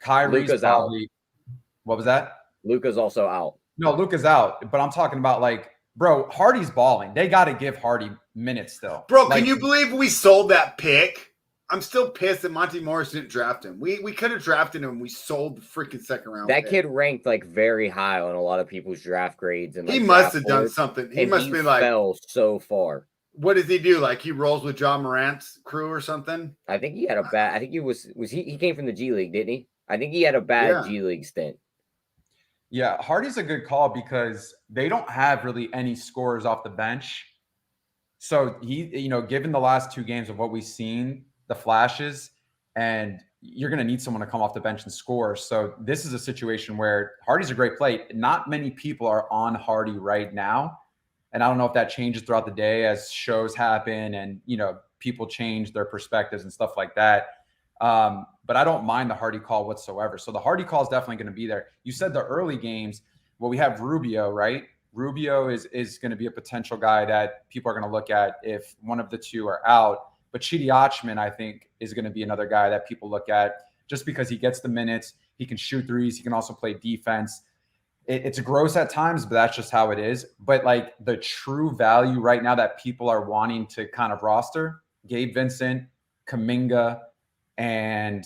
Kyrie's Luka's probably out. What was that? Luka's also out. No, Luka's out. But I'm talking about like, bro, Hardy's balling. They got to give Hardy minutes still. Bro, can you believe we sold that pick? I'm still pissed that Monty Morris didn't draft him. We could have drafted him. We sold the freaking second round. That pick. kid ranked like very high on a lot of people's draft grades, and like, he must have done something. He must be like fell so far. What does he do? Like he rolls with John Morant's crew or something? I think he had a bad. I think he came from the G League, didn't he? I think he had a bad G League stint. Yeah, Hardy's a good call because they don't have really any scorers off the bench. So he, given the last two games of what we've seen, the flashes, and you're going to need someone to come off the bench and score. So this is a situation where Hardy's a great play. Not many people are on Hardy right now. And I don't know if that changes throughout the day as shows happen and, people change their perspectives and stuff like that. But I don't mind the Hardy call whatsoever. So the Hardy call is definitely going to be there. You said the early games. Well, we have Rubio, right? Rubio is going to be a potential guy that people are going to look at if one of the two are out. But Chidi Ochman, I think, is going to be another guy that people look at just because he gets the minutes. He can shoot threes. He can also play defense. It's gross at times, but that's just how it is. But like the true value right now that people are wanting to kind of roster, Gabe Vincent, Kuminga, and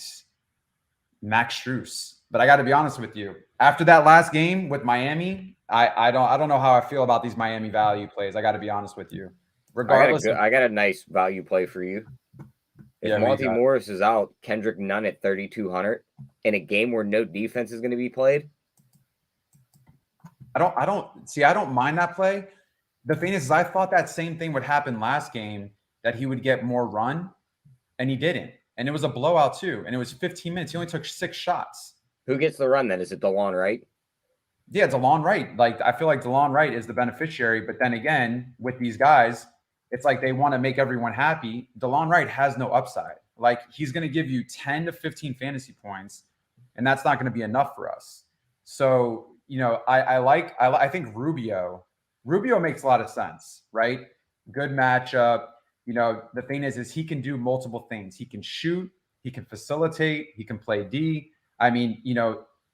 Max Strus. But I got to be honest with you. After that last game with Miami, I don't know how I feel about these Miami value plays. I got to be honest with you. Regardless, I got a nice value play for you. If Monty Morris is out, Kendrick Nunn at 3,200 in a game where no defense is going to be played. I don't mind that play. The thing is I thought that same thing would happen last game, that he would get more run, and he didn't. And it was a blowout too. And it was 15 minutes. He only took 6 shots. Who gets the run then? Is it DeLon, right? Yeah, DeLon Wright. Like, I feel like DeLon Wright is the beneficiary, but then again, with these guys, it's like they want to make everyone happy. DeLon Wright has no upside. Like, he's going to give you 10 to 15 fantasy points, and that's not going to be enough for us. So, I think Rubio makes a lot of sense, right? Good matchup. The thing is he can do multiple things. He can shoot, he can facilitate, he can play D. I mean,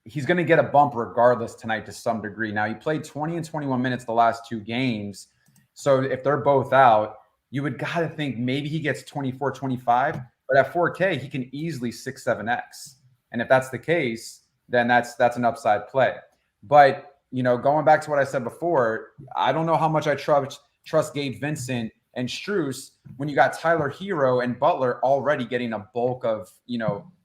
he's going to get a bump regardless tonight to some degree. Now, he played 20 and 21 minutes the last 2 games. So if they're both out, you would got to think maybe he gets 24, 25. But at 4K, he can easily 6, 7X. And if that's the case, then that's an upside play. But, going back to what I said before, I don't know how much I trust Gabe Vincent and Strus when you got Tyler Hero and Butler already getting a bulk of,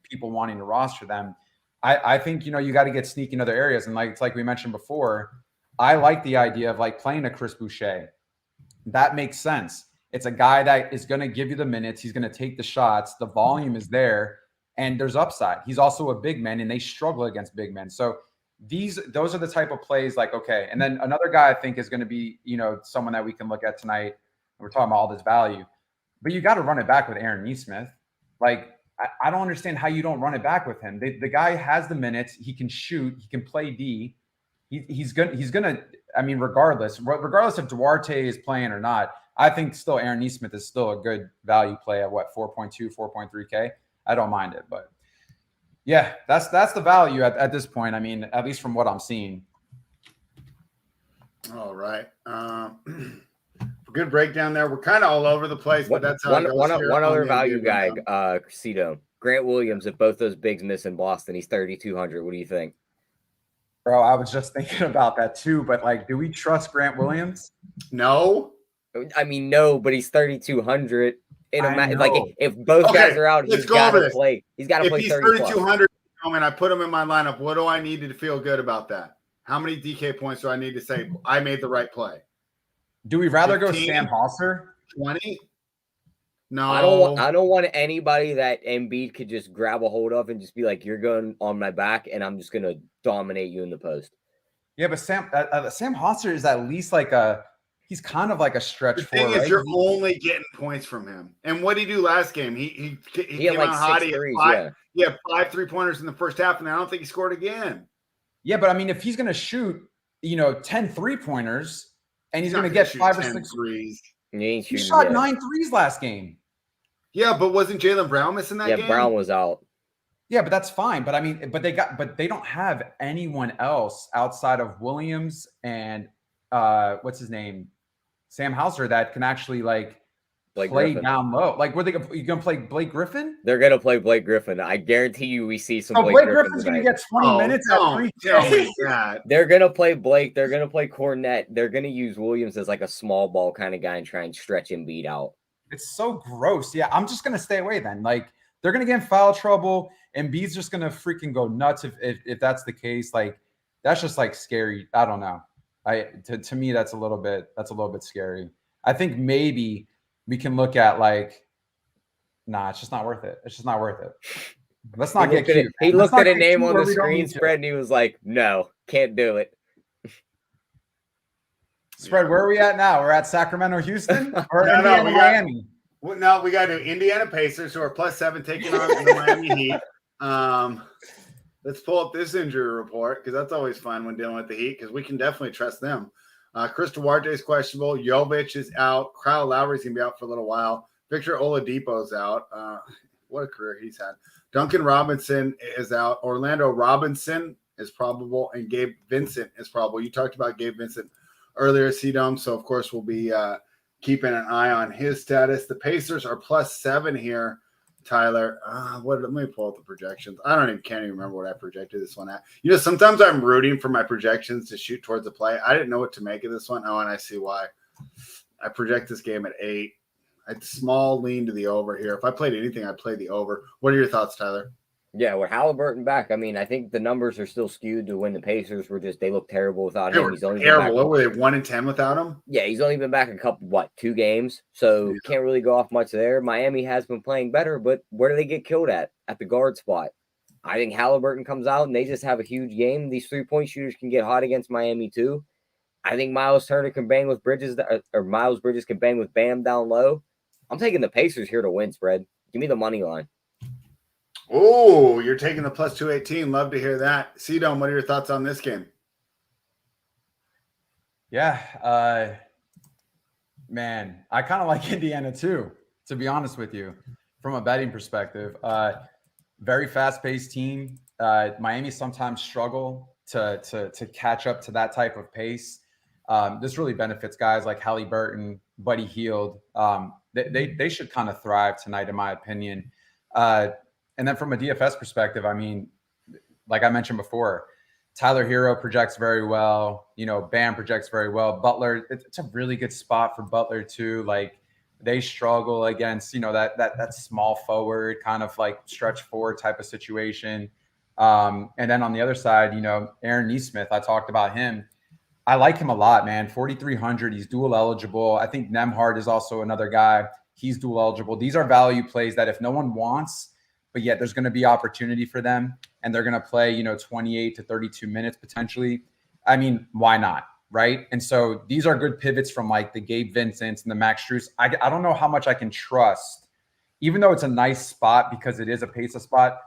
people wanting to roster them. I think, you got to get sneaky in other areas. And it's like we mentioned before, I like the idea of playing a Chris Boucher. That makes sense. It's a guy that is going to give you the minutes. He's going to take the shots. The volume is there and there's upside. He's also a big man and they struggle against big men. So those are the type of plays okay. And then another guy I think is going to be, someone that we can look at tonight. We're talking about all this value, but you got to run it back with Aaron Nesmith. I don't understand how you don't run it back with him. The guy has the minutes. He can shoot. He can play D. He's gonna. I mean, regardless if Duarte is playing or not, I think still Aaron Nesmith is still a good value play at 4.2, 4.3K. I don't mind it, but yeah, that's the value at this point. I mean, at least from what I'm seeing. All right. Good breakdown there. We're kind of all over the place, but that's how one other value guy, Cito. Grant Williams, if both those bigs miss in Boston, he's 3,200. What do you think? Bro, I was just thinking about that too, but do we trust Grant Williams? No. I mean, no, but he's 3,200. If both guys are out, he's got to play. He's got to play 30 plus. If he's 3,200 and I put him in my lineup, what do I need to feel good about that? How many DK points do I need to say I made the right play? Do we rather 15, go Sam Hauser? 20? No. I don't want anybody that Embiid could just grab a hold of and just be like, you're going on my back, and I'm just going to dominate you in the post. Yeah, but Sam Hauser is at least he's kind of like a stretch. The thing is, you're only getting points from him. And what did he do last game? He came out hot. He had 5 3-pointers in the first half, and I don't think he scored again. Yeah, but I mean, if he's going to shoot, 10 3-pointers, and he's going to get 5 or 6 threes. He shot 9 threes last game. Yeah, but wasn't Jaylen Brown missing that game? Yeah, Brown was out. Yeah, but that's fine. But I mean, but they don't have anyone else outside of Williams and what's his name, Sam Hauser, that can actually play Griffin down low. You gonna play Blake Griffin? They're gonna play Blake Griffin. I guarantee you, we see some. Blake Griffin's gonna get 20 minutes at 3K. They're gonna play Blake. They're gonna play Cornette. They're gonna use Williams as a small ball kind of guy and try and stretch Embiid out. It's so gross. Yeah, I'm just gonna stay away then. They're gonna get in foul trouble. Embiid's just gonna freaking go nuts if that's the case. That's just scary. I don't know. To me that's a little bit scary. I think maybe we can look at it's just not worth it. It's just not worth it. Let's not get cute. He looked at a name on the screen spread and he was like, no, can't do it. Spread, where are we at now? We're at Sacramento, Houston, or Miami? No, we got to Indiana Pacers, who are +7 taking on the Miami Heat. Let's pull up this injury report because that's always fun when dealing with the Heat because we can definitely trust them. Chris Duarte is questionable. Jovic is out. Kyle Lowry's going to be out for a little while. Victor Oladipo's out. What a career he's had. Duncan Robinson is out. Orlando Robinson is probable, and Gabe Vincent is probable. You talked about Gabe Vincent earlier, C-Dome, so of course we'll be keeping an eye on his status. The Pacers are +7 here, Tyler. Let me pull up the projections. Can't even remember what I projected this one at. Sometimes I'm rooting for my projections to shoot towards a play. I didn't know what to make of this one. Oh, and I see why. I project this game at 8. I'd small lean to the over here. If I played anything, I'd play the over. What are your thoughts, Tyler? Yeah, with Halliburton back, I mean, I think the numbers are still skewed to when the Pacers were they look terrible without him. He's only terrible. What were they, 1-10 without him? Yeah, he's only been back a couple, 2 games. So can't really go off much there. Miami has been playing better, but where do they get killed at? At the guard spot. I think Halliburton comes out and they just have a huge game. These 3-point shooters can get hot against Miami too. I think Miles Turner can bang with Bridges, or Miles Bridges can bang with Bam down low. I'm taking the Pacers here to win spread. Give me the money line. Oh, you're taking the plus 218. Love to hear that. C-Dome, what are your thoughts on this game? Yeah, man, I kind of like Indiana too, to be honest with you, from a betting perspective. Very fast-paced team. Miami sometimes struggle to catch up to that type of pace. This really benefits guys like Halliburton, Buddy Hield. They should kind of thrive tonight, in my opinion. And then from a DFS perspective, I mean, like I mentioned before, Tyler Hero projects very well. Bam projects very well. Butler, it's a really good spot for Butler too. Like they struggle against, that small forward kind of like stretch forward type of situation. And then on the other side, Aaron Nesmith, I talked about him. I like him a lot, man. 4,300. He's dual eligible. I think Nemhard is also another guy. He's dual eligible. These are value plays that if no one wants, but yet there's going to be opportunity for them and they're going to play, 28 to 32 minutes potentially. I mean, why not? Right. And so these are good pivots from like the Gabe Vincents and the Max Strus. I don't know how much I can trust, even though it's a nice spot because it is a pace of spot.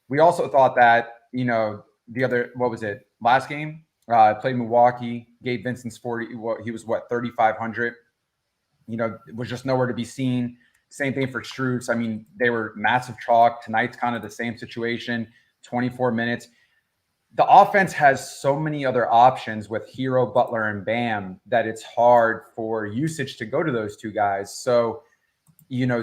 We also thought that, the other, what was it? Last game, played Milwaukee, Gabe Vincent's 40. He was 3,500, was just nowhere to be seen. Same thing for Strus. I mean, they were massive chalk. Tonight's kind of the same situation, 24 minutes. The offense has so many other options with Hero, Butler, and Bam that it's hard for usage to go to those two guys. So,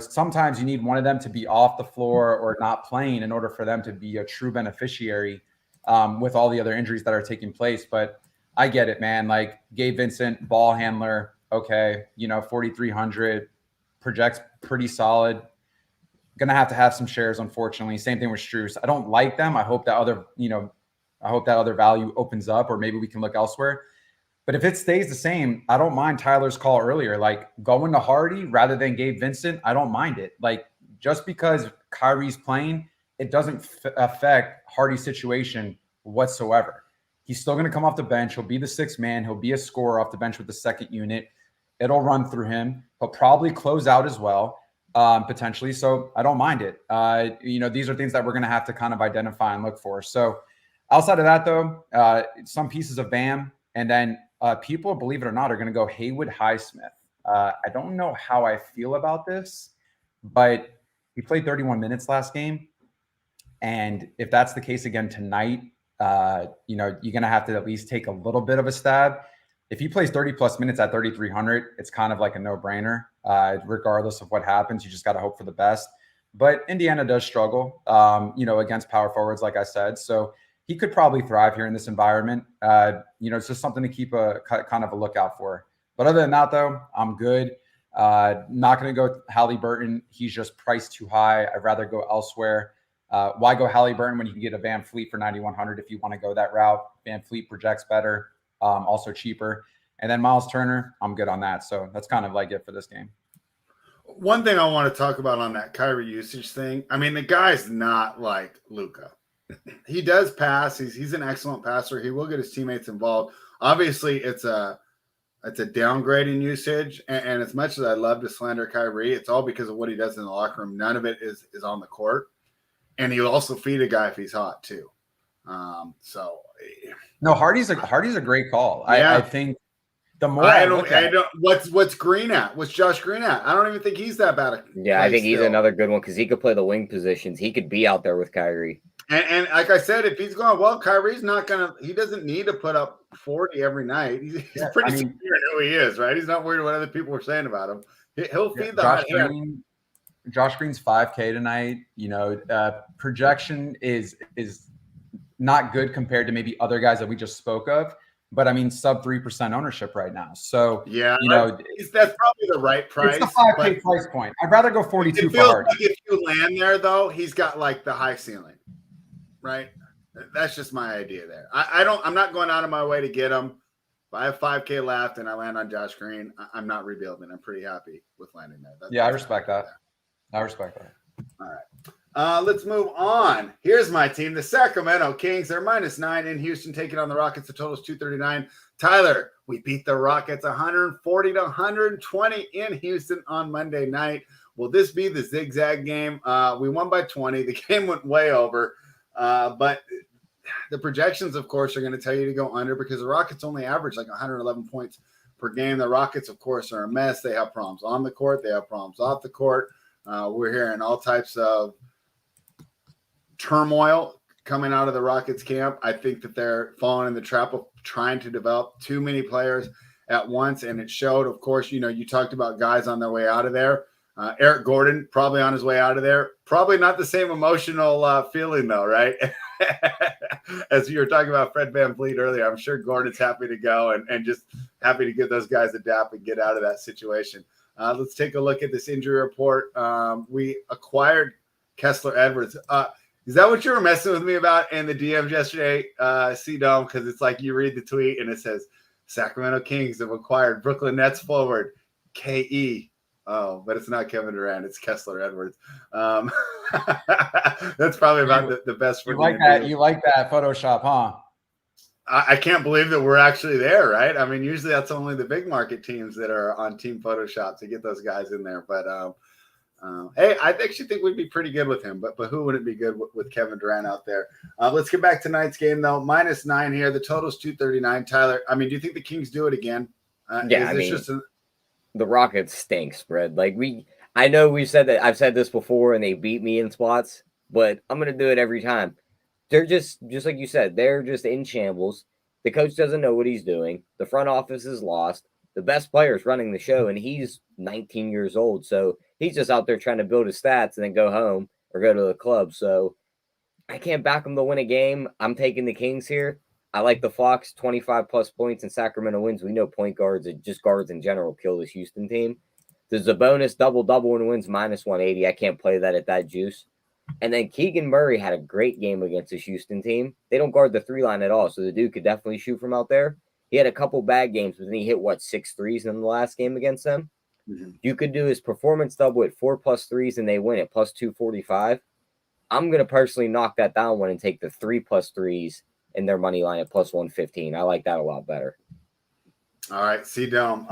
sometimes you need one of them to be off the floor or not playing in order for them to be a true beneficiary with all the other injuries that are taking place. But I get it, man. Like Gabe Vincent, ball handler, okay, 4,300. Projects pretty solid. Gonna have to have some shares, unfortunately. Same thing with Strus. I don't like them. I hope that other value opens up, or maybe we can look elsewhere. But if it stays the same, I don't mind Tyler's call earlier. Like going to Hardy rather than Gabe Vincent, I don't mind it. Like just because Kyrie's playing, it doesn't affect Hardy's situation whatsoever. He's still going to come off the bench. He'll be the sixth man. He'll be a scorer off the bench with the second unit. It'll run through him. He'll probably close out as well, potentially. So I don't mind it. These are things that we're going to have to kind of identify and look for. So outside of that, though, some pieces of Bam. And then people, believe it or not, are going to go Haywood Highsmith. I don't know how I feel about this, but he played 31 minutes last game. And if that's the case again tonight, you're going to have to at least take a little bit of a stab. If he plays 30 plus minutes at 3,300, it's kind of like a no-brainer. Regardless of what happens, you just got to hope for the best. But Indiana does struggle, against power forwards, like I said. So he could probably thrive here in this environment. It's just something to keep a kind of a lookout for. But other than that, though, I'm good. Not going to go Halliburton. He's just priced too high. I'd rather go elsewhere. Why go Halliburton when you can get a Van Fleet for 9,100 if you want to go that route? Van Fleet projects better. Also cheaper. And then Miles Turner, I'm good on that. So that's kind of like it for this game. One thing I want to talk about on that Kyrie usage thing. I mean, the guy's not like Luka. He does pass. He's an excellent passer. He will get his teammates involved. Obviously, it's a downgrade in usage. And as much as I love to slander Kyrie, it's all because of what he does in the locker room. None of it is on the court. And he'll also feed a guy if he's hot too. No, Hardy's a great call. Yeah. I think the more what's Green at? What's Josh Green at? I don't even think he's that bad. I think he's another good one because he could play the wing positions. He could be out there with Kyrie. And like I said, if he's going well, Kyrie's not gonna. He doesn't need to put up 40 every night. He's pretty secure in who he is, right? He's not worried what other people are saying about him. He'll feed the hot hand. Josh Green's 5K tonight. Projection is not good compared to maybe other guys that we just spoke of. But I mean, sub 3% ownership right now. So yeah, that's probably the right price. It's the 5K price point. I'd rather go 42 for Hardy. Like if you land there, though, he's got like the high ceiling, right? That's just my idea there. I'm not going out of my way to get him. If I have 5K left and I land on Josh Green, I'm not rebuilding. I'm pretty happy with landing there. I respect that. I respect that. All right. Let's move on. Here's my team, the Sacramento Kings. They're -9 in Houston, taking on the Rockets. The total is 239. Tyler, we beat the Rockets 140 to 120 in Houston on Monday night. Will this be the zigzag game? We won by 20. The game went way over. But the projections, of course, are going to tell you to go under because the Rockets only average like 111 points per game. The Rockets, of course, are a mess. They have problems on the court. They have problems off the court. We're hearing all types of turmoil coming out of the Rockets camp. I think that they're falling in the trap of trying to develop too many players at once. And it showed, of course, you talked about guys on their way out of there. Eric Gordon, probably on his way out of there. Probably not the same emotional feeling, though, right? As you were talking about Fred VanVleet earlier, I'm sure Gordon's happy to go and just happy to give those guys a dap and get out of that situation. Let's take a look at this injury report. We acquired Kessler Edwards. Is that what you were messing with me about in the DMs yesterday, C-Dome? Because it's like you read the tweet and it says, Sacramento Kings have acquired Brooklyn Nets forward K.E. Oh, but it's not Kevin Durant. It's Kessler Edwards. That's probably about the best. You like that? You like that Photoshop, huh? I can't believe that we're actually there, right? I mean, usually that's only the big market teams that are on Team Photoshop to get those guys in there. But hey, I actually think we'd be pretty good with him. But who wouldn't be good with Kevin Durant out there? Let's get back to tonight's game, though. -9 here. The total's 239. Tyler, I mean, do you think the Kings do it again? Yeah, the Rockets stink, spread. I know we've said that. I've said this before, and they beat me in spots, but I'm gonna do it every time. They're just like you said. They're just in shambles. The coach doesn't know what he's doing. The front office is lost. The best player's running the show, and he's 19 years old, so he's just out there trying to build his stats and then go home or go to the club. So I can't back him to win a game. I'm taking the Kings here. I like the Fox 25+ points and Sacramento wins. We know point guards and just guards in general kill this Houston team. There's a bonus double and wins -180. I can't play that at that juice. And then Keegan Murray had a great game against this Houston team. They don't guard the 3 line at all, so the dude could definitely shoot from out there. He had a couple bad games, but then he hit 6 threes in the last game against them. Mm-hmm. You could do his performance double at 4+ threes and they win at +245. I'm gonna personally knock that down one and take the 3+ threes in their money line at +115. I like that a lot better. All right, C-Dome.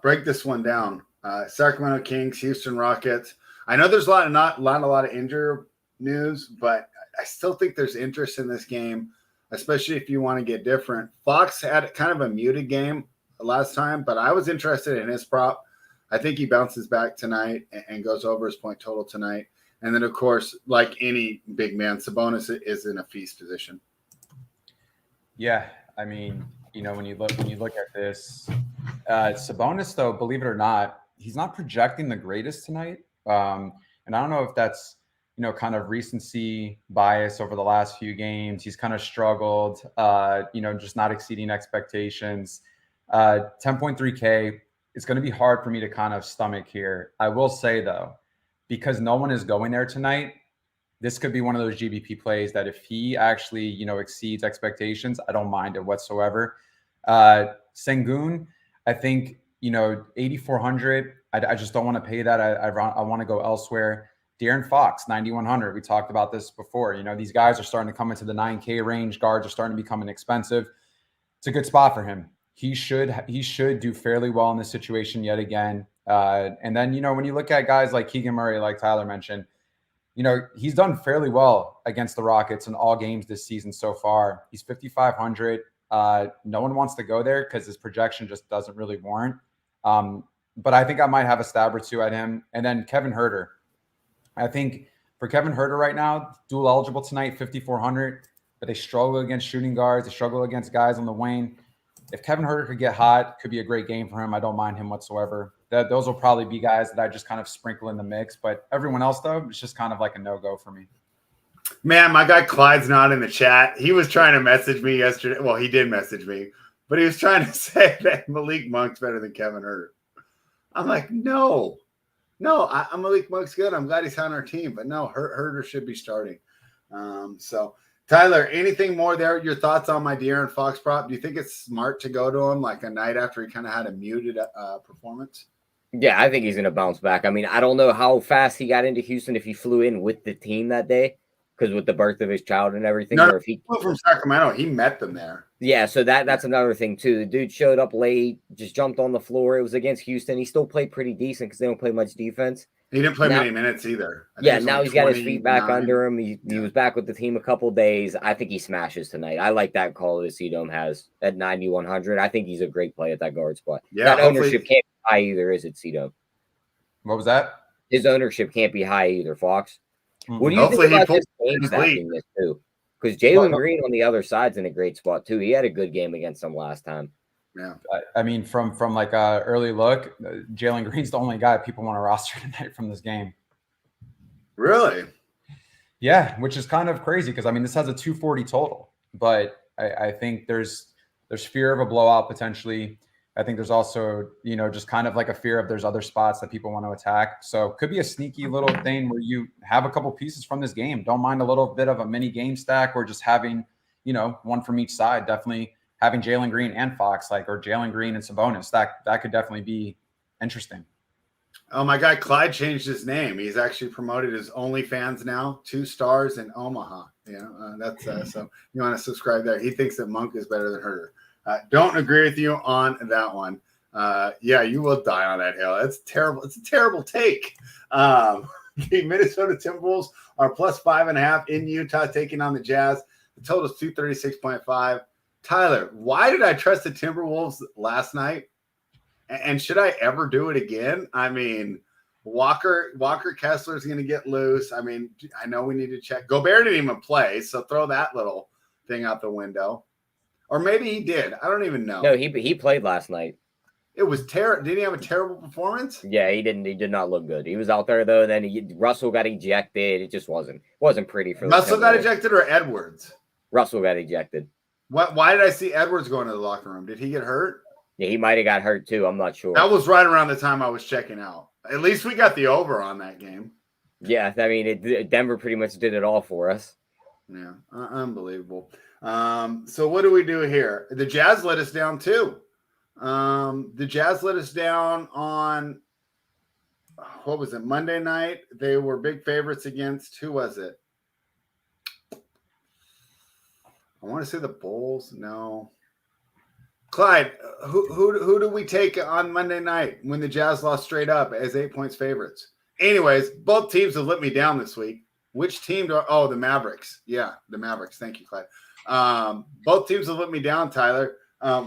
Break this one down. Sacramento Kings, Houston Rockets. I know there's a lot of injury news, but I still think there's interest in this game, especially if you want to get different. Fox had kind of a muted game last time, but I was interested in his prop. I think he bounces back tonight and goes over his point total tonight. And then, of course, like any big man, Sabonis is in a feast position. Yeah, I mean, when you look at this, Sabonis, though, believe it or not, he's not projecting the greatest tonight. And I don't know if that's kind of recency bias over the last few games. He's kind of struggled, just not exceeding expectations. 10.3K. It's going to be hard for me to kind of stomach here. I will say, though, because no one is going there tonight, this could be one of those GBP plays that if he actually, exceeds expectations, I don't mind it whatsoever. Sengun, I think, 8,400. I just don't want to pay that. I want to go elsewhere. De'Aaron Fox, 9,100. We talked about this before. These guys are starting to come into the 9K range. Guards are starting to become inexpensive. It's a good spot for him. He should do fairly well in this situation yet again. And then, when you look at guys like Keegan Murray, like Tyler mentioned, he's done fairly well against the Rockets in all games this season so far. He's 5,500. No one wants to go there because his projection just doesn't really warrant. But I think I might have a stab or two at him. And then Kevin Huerter. I think for Kevin Huerter right now, dual eligible tonight, 5,400. But they struggle against shooting guards. They struggle against guys on the wing. If Kevin Huerter could get hot, could be a great game for him. I don't mind him whatsoever. Those will probably be guys that I just kind of sprinkle in the mix. But everyone else, though, it's just kind of like a no-go for me. Man, my guy Clyde's not in the chat. He was trying to message me yesterday. Well, he did message me. But he was trying to say that Malik Monk's better than Kevin Huerter. I'm like, no. I'm Malik Monk's good. I'm glad he's on our team. But no, Huerter should be starting. So, Tyler, anything more there? Your thoughts on my De'Aaron Fox prop? Do you think it's smart to go to him like a night after he kind of had a muted performance? Yeah, I think he's going to bounce back. I mean, I don't know how fast he got into Houston if he flew in with the team that day, because with the birth of his child and everything, No, or if he from Sacramento, he met them there. Yeah, so that's another thing too. The dude showed up late, just jumped on the floor. It was against Houston. He still played pretty decent because they don't play much defense. He didn't play many minutes either. Yeah, now he's got his feet back 29. under him. He was back with the team a couple days. I think he smashes tonight. I like that call that C-Dome has at 9,100. I think he's a great play at that guard spot. Yeah, that ownership can't be high either, is it, C-Dome? What was that? His ownership can't be high either, Fox. Mm-hmm. What do you think about this game stacking this too? Because Jalen Green on the other side's in a great spot too. He had a good game against them last time. Yeah, I mean, from like a early look, Jalen Green's the only guy people want to roster tonight from this game. Really? Yeah, which is kind of crazy because I mean this has a 240 total, but I think there's fear of a blowout potentially. I think there's also, you know, just kind of like a fear of there's other spots that people want to attack. So it could be a sneaky little thing where you have a couple pieces from this game. Don't mind a little bit of a mini game stack or just having, you know, one from each side. Definitely having Jalen Green and Fox, or Jalen Green and Sabonis. That could definitely be interesting. Oh, my guy Clyde changed his name. He's actually promoted his OnlyFans now. 2 stars in Omaha. Yeah, that's so you want to subscribe there. He thinks that Monk is better than Herter. Don't agree with you on that one. Yeah, you will die on that hill. It's terrible. It's a terrible take. The Minnesota Timberwolves are plus 5.5 in Utah taking on the Jazz. The total is 236.5. Tyler, why did I trust the Timberwolves last night? And should I ever do it again? I mean, Walker Kessler is going to get loose. I mean, I know we need to check. Gobert didn't even play, so throw that little thing out the window. Or maybe he did. I don't even know. No, he played last night. It was terrible. Did he have a terrible performance? Yeah, he didn't. He did not look good. He was out there though. Then Russell got ejected. It just wasn't pretty for. Russell got ejected or Edwards? Russell got ejected. What? Why did I see Edwards going to the locker room? Did he get hurt? Yeah, he might have got hurt too. I'm not sure. That was right around the time I was checking out. At least we got the over on that game. Yeah, I mean, Denver pretty much did it all for us. Yeah, unbelievable. So what do we do here? The Jazz let us down too. The Jazz let us down on, what was it, Monday night? They were big favorites against, who was it? I want to say the Bulls. No. Clyde, who do we take on Monday night when the Jazz lost straight up as 8 points favorites? Anyways, both teams have let me down this week. Which team the Mavericks. Yeah, the Mavericks. Thank you, Clyde. Both teams have let me down, Tyler.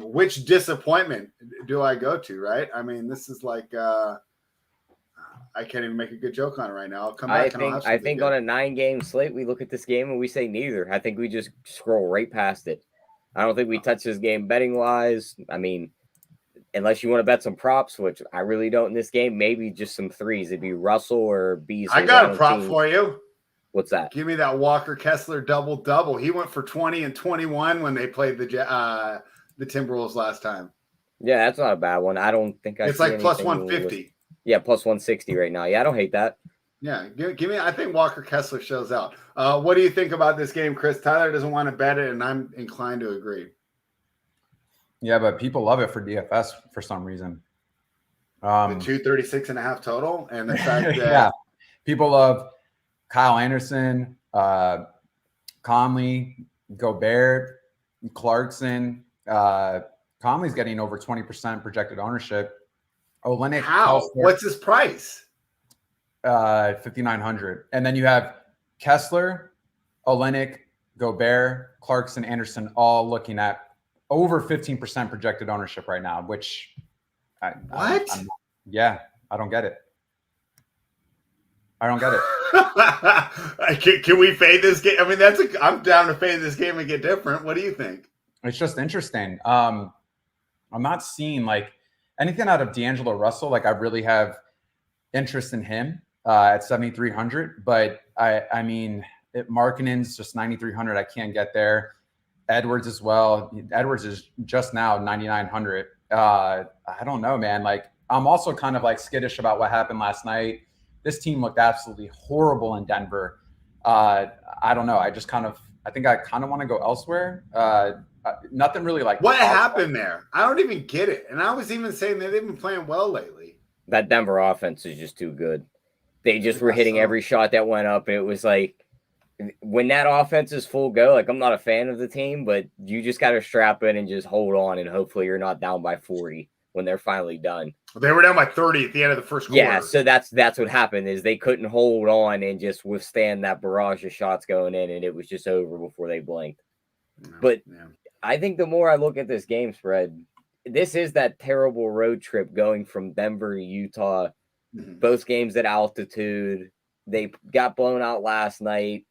Which disappointment do I go to, right? I mean, this is like I can't even make a good joke on it right now. I'll come back. I think on a 9-game slate, we look at this game and we say neither. I think we just scroll right past it. I don't think we touch this game betting wise. I mean, unless you want to bet some props, which I really don't in this game, maybe just some threes. It'd be Russell or Beasley. I got a prop for you. What's that? Give me that Walker Kessler double-double. He went for 20 and 21 when they played the Timberwolves last time. Yeah, that's not a bad one. I don't think it's like plus 150. Yeah, plus 160 right now. Yeah, I don't hate that. Yeah, give me. I think Walker Kessler shows out. What do you think about this game, Chris? Tyler doesn't want to bet it, and I'm inclined to agree. Yeah, but people love it for DFS for some reason. The 236.5 total, and the fact that yeah, people love Kyle Anderson, Conley, Gobert, Clarkson. Conley's getting over 20% projected ownership. Olynyk. How? Kessler, what's his price? 5,900. And then you have Kessler, Olynyk, Gobert, Clarkson, Anderson, all looking at over 15% projected ownership right now, which what? Yeah, I don't get it. I don't get it. Can we fade this game? I mean, I'm down to fade this game and get different. What do you think? It's just interesting. I'm not seeing like anything out of D'Angelo Russell. Like I really have interest in him at 7,300, but I mean, Markkanen's just 9,300. I can't get there. Edwards as well. Edwards is just now 9,900. I don't know, man. Like I'm also kind of like skittish about what happened last night. This team looked absolutely horrible in Denver. I don't know. I think I kind of want to go elsewhere. Nothing really like what happened there. I don't even get it. And I was even saying that they've been playing well lately. That Denver offense is just too good. They just were hitting every shot that went up. It was like when that offense is full go, like I'm not a fan of the team, but you just got to strap in and just hold on, and hopefully you're not down by 40 when they're finally done. They were down by 30 at the end of the first quarter. Yeah, so that's what happened is they couldn't hold on and just withstand that barrage of shots going in, and it was just over before they blinked. But I think the more I look at this game spread, this is that terrible road trip going from Denver to Utah. Both games at altitude. They got blown out last night.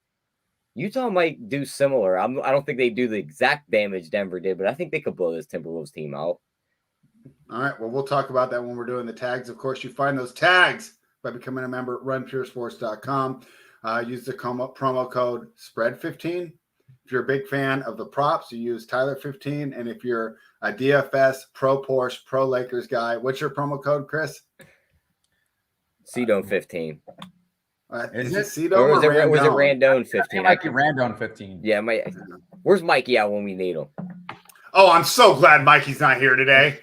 Utah might do similar. I don't think they do the exact damage Denver did, but I think they could blow this Timberwolves team out. All right. Well, we'll talk about that when we're doing the tags. Of course, you find those tags by becoming a member at runpuresports.com. Use the promo code SPREAD15. If you're a big fan of the props, you use Tyler15. And if you're a DFS, pro Porsche, pro Lakers guy, what's your promo code, Chris? Cdome15. Is it Cdome or was it Randone 15? It might be Randone 15. Yeah, where's Mikey at when we need him? Oh, I'm so glad Mikey's not here today.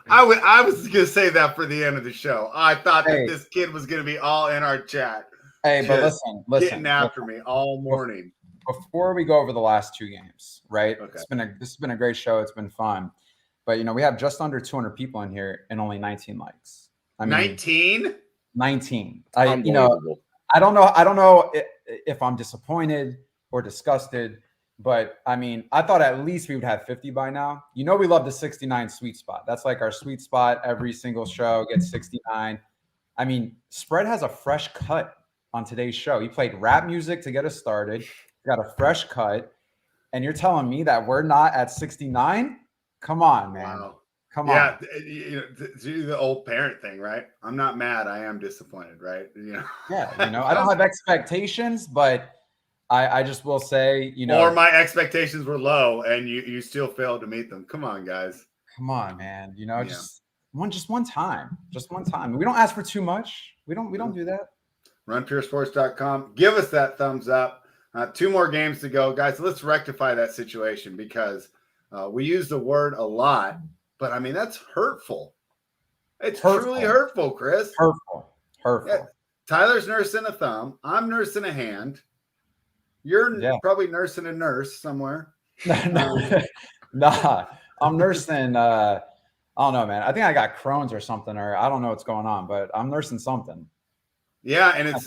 I was going to say that for the end of the show. I thought that this kid was going to be all in our chat. Hey, but listen. Getting after me all morning. Before we go over the last two games, right? Okay. This has been a great show. It's been fun. But, we have just under 200 people in here and only 19 likes. I mean, 19? 19. I don't know if I'm disappointed or disgusted, but I thought at least we would have 50 by now. We love the 69 sweet spot. That's like our sweet spot. Every single show gets 69. Spread has a fresh cut on today's show. He played rap music to get us started. Got a fresh cut, and you're telling me that we're not at 69? Come on, man. Wow. Come on. Yeah, do the old parent thing, right? I'm not mad. I am disappointed, right? Yeah, I don't have expectations, but I just will say, or my expectations were low, and you still failed to meet them. Come on, guys. Come on, man. Just one time. Just one time. We don't ask for too much. We don't do that. RunPureSports.com. Give us that thumbs up. 2 more games to go, guys. Let's rectify that situation because we use the word a lot. But that's hurtful. It's truly hurtful, Chris. Hurtful. Yeah. Tyler's nursing a thumb. I'm nursing a hand. You're probably nursing a nurse somewhere. Nah, I'm nursing. I don't know, man. I think I got Crohn's or something, or I don't know what's going on, but I'm nursing something. Yeah, and it's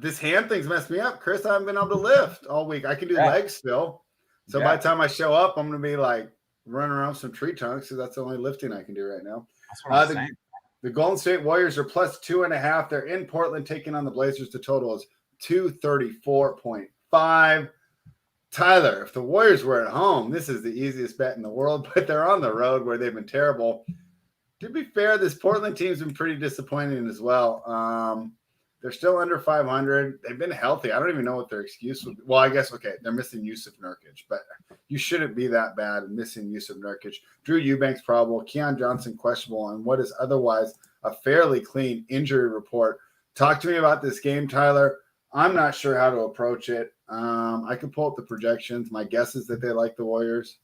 this hand thing's messed me up, Chris. I haven't been able to lift all week. I can do legs still. So by the time I show up, I'm going to be like running around some tree trunks because that's the only lifting I can do right now. That's what I'm saying. The Golden State Warriors are plus 2.5. They're in Portland taking on the Blazers. The total is 234.5. Tyler, if the Warriors were at home, this is the easiest bet in the world, but they're on the road where they've been terrible. To be fair, this Portland team's been pretty disappointing as well. They're still under 500. They've been healthy. I don't even know what their excuse would be. Well, I guess, they're missing Yusuf Nurkic, but you shouldn't be that bad in missing Yusuf Nurkic. Drew Eubanks probable, Keon Johnson questionable, and what is otherwise a fairly clean injury report. Talk to me about this game, Tyler. I'm not sure how to approach it. I can pull up the projections. My guess is that they like the Warriors,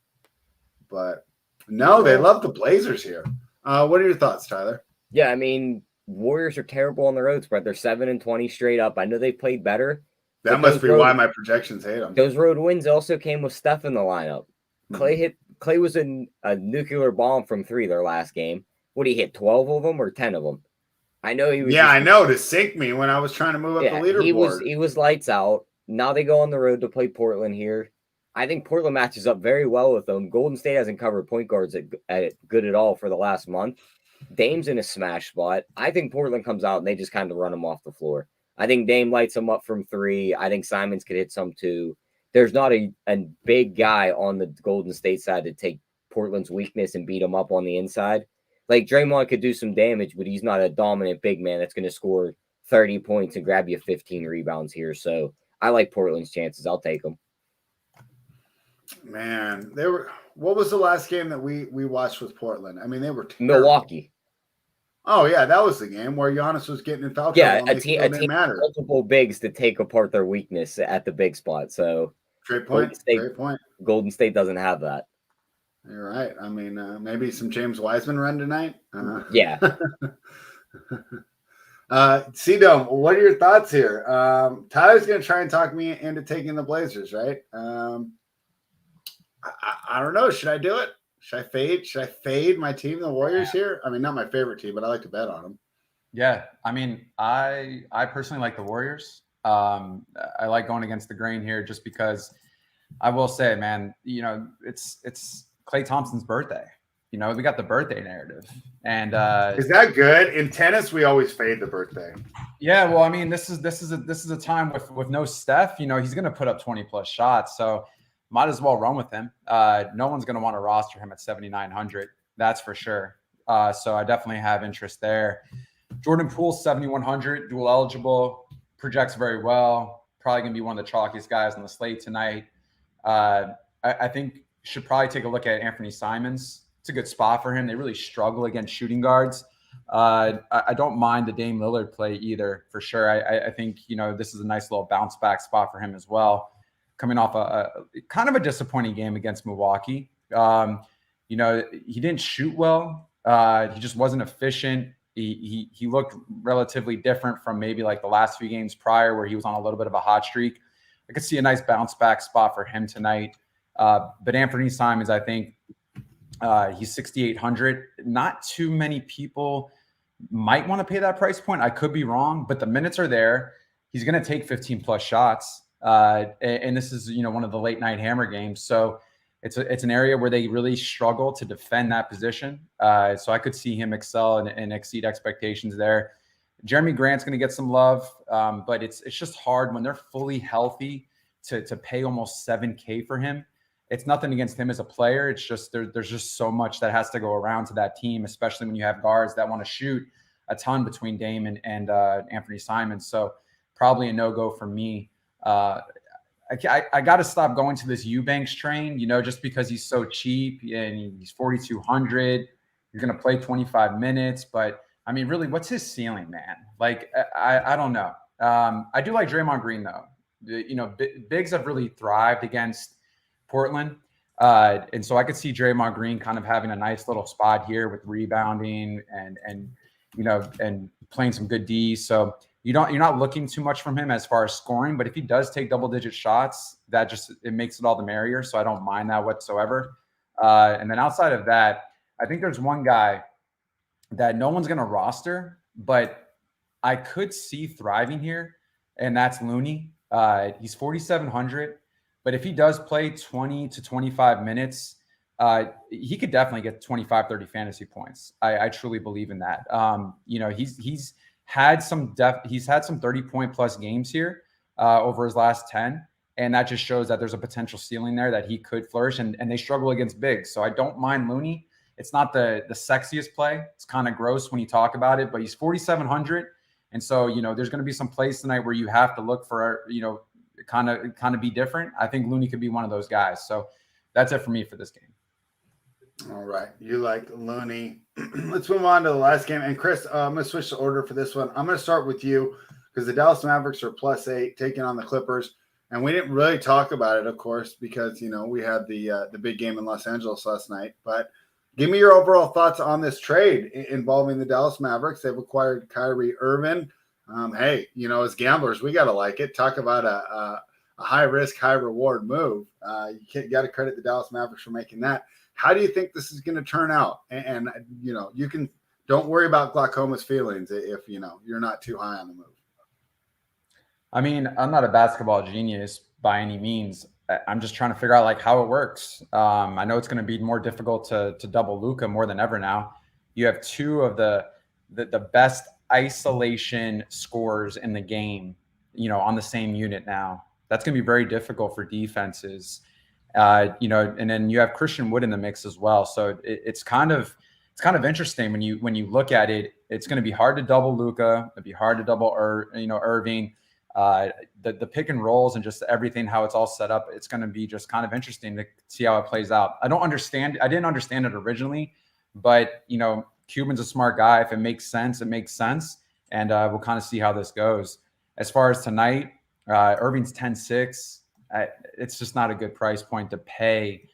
but no, they love the Blazers here. What are your thoughts, Tyler? Yeah, Warriors are terrible on the road spread. They're 7-20 straight up. I know they played better. That must be why my projections hate them. Those road wins also came with Steph in the lineup. Clay was a nuclear bomb from 3 their last game. What, he hit 12 of them or 10 of them? I know he was. Yeah, I know, to sink me when I was trying to move up the leaderboard. He was lights out. Now they go on the road to play Portland here. I think Portland matches up very well with them. Golden State hasn't covered point guards at good at all for the last month. Dame's in a smash spot. I think Portland comes out and they just kind of run them off the floor. I think Dame lights them up from 3. I think Simons could hit some too. There's not a big guy on the Golden State side to take Portland's weakness and beat them up on the inside. Like Draymond could do some damage, but he's not a dominant big man that's going to score 30 points and grab you 15 rebounds here. So I like Portland's chances. I'll take them. Man, what was the last game that we watched with Portland? They were terrible. Milwaukee. Oh, yeah, that was the game where Giannis was getting in foul trouble. Yeah, a team multiple bigs to take apart their weakness at the big spot. So great point. Golden State doesn't have that. You're right. Maybe some James Wiseman run tonight. Yeah. C-Dome, what are your thoughts here? Tyler's going to try and talk me into taking the Blazers, right? I don't know. Should I do it? Should I fade? Should I fade my team, the Warriors, here? I mean, not my favorite team, but I like to bet on them. Yeah, I mean, I personally like the Warriors. I like going against the grain here just because I will say, man, it's Klay Thompson's birthday. We got the birthday narrative, and is that good? In tennis, we always fade the birthday. Yeah, well, I mean, this is a time with no Steph. He's going to put up 20+ shots, so might as well run with him. No one's going to want to roster him at 7,900. That's for sure. So I definitely have interest there. Jordan Poole, 7,100, dual eligible, projects very well. Probably going to be one of the chalkiest guys on the slate tonight. I think should probably take a look at Anthony Simons. It's a good spot for him. They really struggle against shooting guards. I don't mind the Dame Lillard play either, for sure. I think, this is a nice little bounce back spot for him as well. Coming off a kind of a disappointing game against Milwaukee. He didn't shoot well. He just wasn't efficient. He looked relatively different from maybe like the last few games prior where he was on a little bit of a hot streak. I could see a nice bounce back spot for him tonight. But Anthony Simons, I think, he's 6,800. Not too many people might want to pay that price point. I could be wrong, but the minutes are there. He's going to take 15+ shots. And this is, one of the late night hammer games. So it's an area where they really struggle to defend that position. So I could see him excel and exceed expectations there. Jeremy Grant's going to get some love, but it's just hard when they're fully healthy to pay almost $7K for him. It's nothing against him as a player. It's just there's just so much that has to go around to that team, especially when you have guards that want to shoot a ton between Dame and Anthony Simons. So probably a no-go for me. I got to stop going to this Eubanks train, just because he's so cheap and he's 4,200. You're going to play 25 minutes. But, I mean, really, what's his ceiling, man? Like, I don't know. I do like Draymond Green, though. Bigs have really thrived against Portland. And so I could see Draymond Green kind of having a nice little spot here with rebounding and playing some good D. So you're not looking too much from him as far as scoring, but if he does take double-digit shots, it makes it all the merrier. So I don't mind that whatsoever. And then outside of that, I think there's one guy that no one's going to roster, but I could see thriving here, and that's Looney. He's 4,700. But if he does play 20 to 25 minutes, he could definitely get 25, 30 fantasy points. I truly believe in that. He's had some 30-point plus games here over his last 10. And that just shows that there's a potential ceiling there that he could flourish. And they struggle against bigs. So I don't mind Looney. It's not the sexiest play. It's kind of gross when you talk about it, but he's 4,700. And so, there's going to be some plays tonight where you have to look for, kind of be different. I think Looney could be one of those guys. So that's it for me for this game. All right. You like Looney. Let's move on to the last game. And Chris, I'm going to switch the order for this one. I'm going to start with you because the Dallas Mavericks are +8 taking on the Clippers. And we didn't really talk about it, of course, because, we had the big game in Los Angeles last night. But give me your overall thoughts on this trade involving the Dallas Mavericks. They've acquired Kyrie Irving. Hey, as gamblers, we got to like it. Talk about a high risk, high reward move. You got to credit the Dallas Mavericks for making that. How do you think this is going to turn out? And don't worry about glaucoma's feelings if, you're not too high on the move. I mean, I'm not a basketball genius by any means. I'm just trying to figure out how it works. I know it's going to be more difficult to double Luka more than ever now. You have two of the best isolation scores in the game, on the same unit now. That's going to be very difficult for defenses, and then you have Christian Wood in the mix as well. So it's kind of interesting when you look at it. It's going to be hard to double Luka. It'd be hard to double Irving. The pick and rolls and just everything, how it's all set up. It's going to be just kind of interesting to see how it plays out. I didn't understand it originally, but Cuban's a smart guy. If it makes sense, it makes sense. And we'll kind of see how this goes. As far as tonight, Irving's 10-6. It's just not a good price point to pay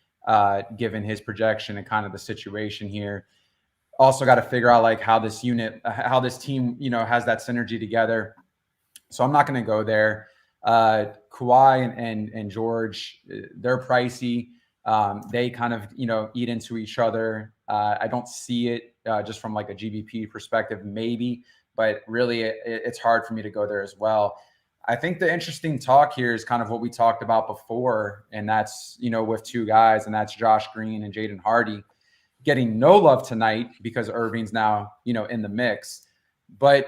given his projection and kind of the situation here. Also got to figure out like how this team, has that synergy together. So I'm not going to go there. Kawhi and George, they're pricey. They kind of, eat into each other. I don't see it just from like a GBP perspective, maybe, but really it's hard for me to go there as well. I think the interesting talk here is kind of what we talked about before, and that's, with two guys, and that's Josh Green and Jaden Hardy getting no love tonight because Irving's now, in the mix. But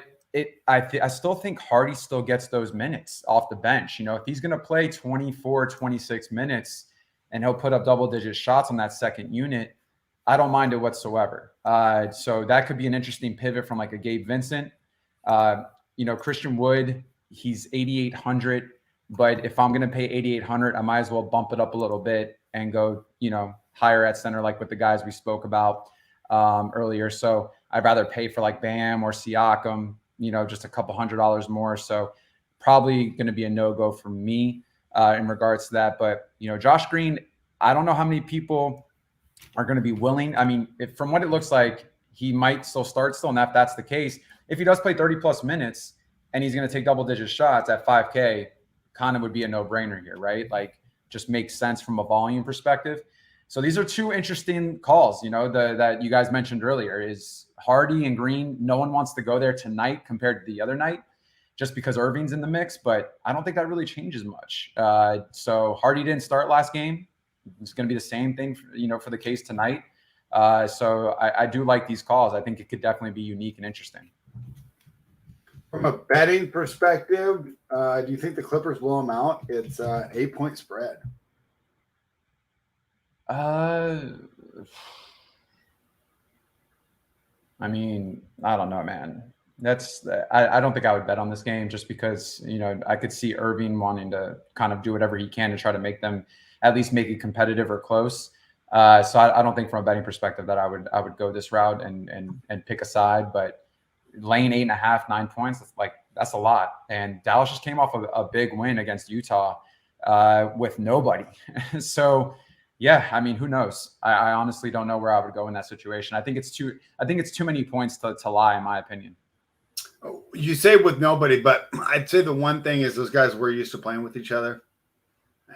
I still think Hardy still gets those minutes off the bench. If he's going to play 24, 26 minutes and he'll put up double-digit shots on that second unit, I don't mind it whatsoever. So that could be an interesting pivot from like a Gabe Vincent. Christian Wood, he's 8,800. But if I'm going to pay 8,800, I might as well bump it up a little bit and go, higher at center, like with the guys we spoke about earlier. So I'd rather pay for like Bam or Siakam, just a couple $100 more. So probably going to be a no-go for me in regards to that. But, Josh Green, I don't know how many people are going to be willing. I mean, from what it looks like, he might still start still. And if that's the case, if he does play 30 plus minutes and he's going to take double-digit shots at 5K, kind of would be a no-brainer here, right? Like, just makes sense from a volume perspective. So these are two interesting calls, that you guys mentioned earlier is Hardy and Green. No one wants to go there tonight compared to the other night just because Irving's in the mix, but I don't think that really changes much. So Hardy didn't start last game. It's going to be the same thing, for the case tonight. So I do like these calls. I think it could definitely be unique and interesting. From a betting perspective, do you think the Clippers blow them out? It's 8-point spread. I mean, I don't know, man. I don't think I would bet on this game just because, I could see Irving wanting to kind of do whatever he can to try to make them at least make it competitive or close. So I don't think from a betting perspective that I would go this route and pick a side, but laying 8.5, 9 points, that's a lot. And Dallas just came off a big win against Utah with nobody. So yeah, I mean, who knows? I honestly don't know where I would go in that situation. I think it's too many points to lie, in my opinion. You say with nobody, but I'd say the one thing is those guys were used to playing with each other,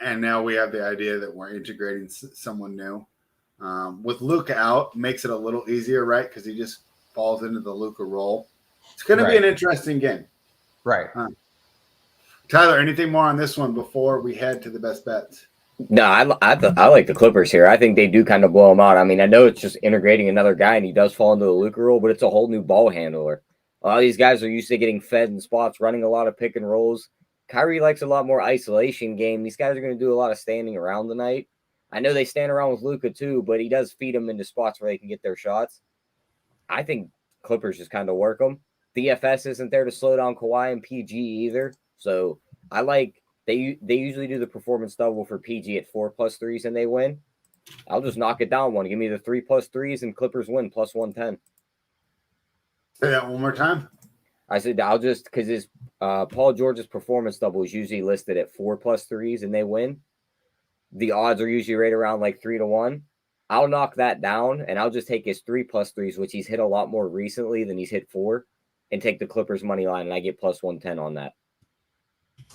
and now we have the idea that we're integrating someone new. With Luka out, makes it a little easier, right? Because he just falls into the Luka role. It's going to be an interesting game, right? Tyler, anything more on this one before we head to the best bets? No, I like the Clippers here. I think they do kind of blow them out. I mean, I know it's just integrating another guy, and he does fall into the Luka role, but it's a whole new ball handler. A lot of these guys are used to getting fed in spots, running a lot of pick and rolls. Kyrie likes a lot more isolation game. These guys are going to do a lot of standing around tonight. I know they stand around with Luka too, but he does feed them into spots where they can get their shots. I think Clippers just kind of work them. DFS isn't there to slow down Kawhi and PG either. So I like they usually do the performance double for PG at 4+ threes and they win. I'll just knock it down one. Give me the 3+ threes and Clippers win plus 110. Say that one more time. I said I'll just because his Paul George's performance double is usually listed at 4+ threes and they win. The odds are usually right around like 3-1. I'll knock that down and I'll just take his 3+ threes, which he's hit a lot more recently than he's hit 4, and take the Clippers money line, and I get plus 110 on that.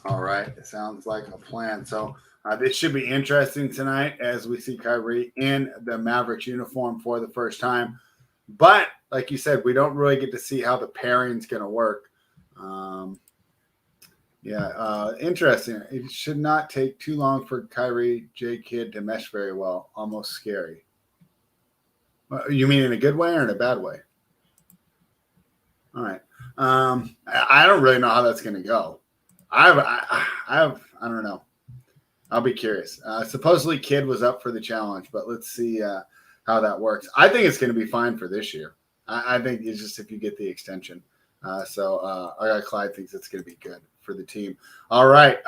All right. It sounds like a plan. So this should be interesting tonight as we see Kyrie in the Mavericks uniform for the first time. But like you said, we don't really get to see how the pairing's going to work. Interesting. It should not take too long for Kyrie J. Kidd to mesh very well. Almost scary. You mean in a good way or in a bad way? All right. I don't really know how that's going to go. I don't know. I'll be curious. Supposedly Kidd was up for the challenge, but let's see how that works. I think it's going to be fine for this year. I think it's just if you get the extension. So our guy Clyde thinks it's going to be good for the team. All right,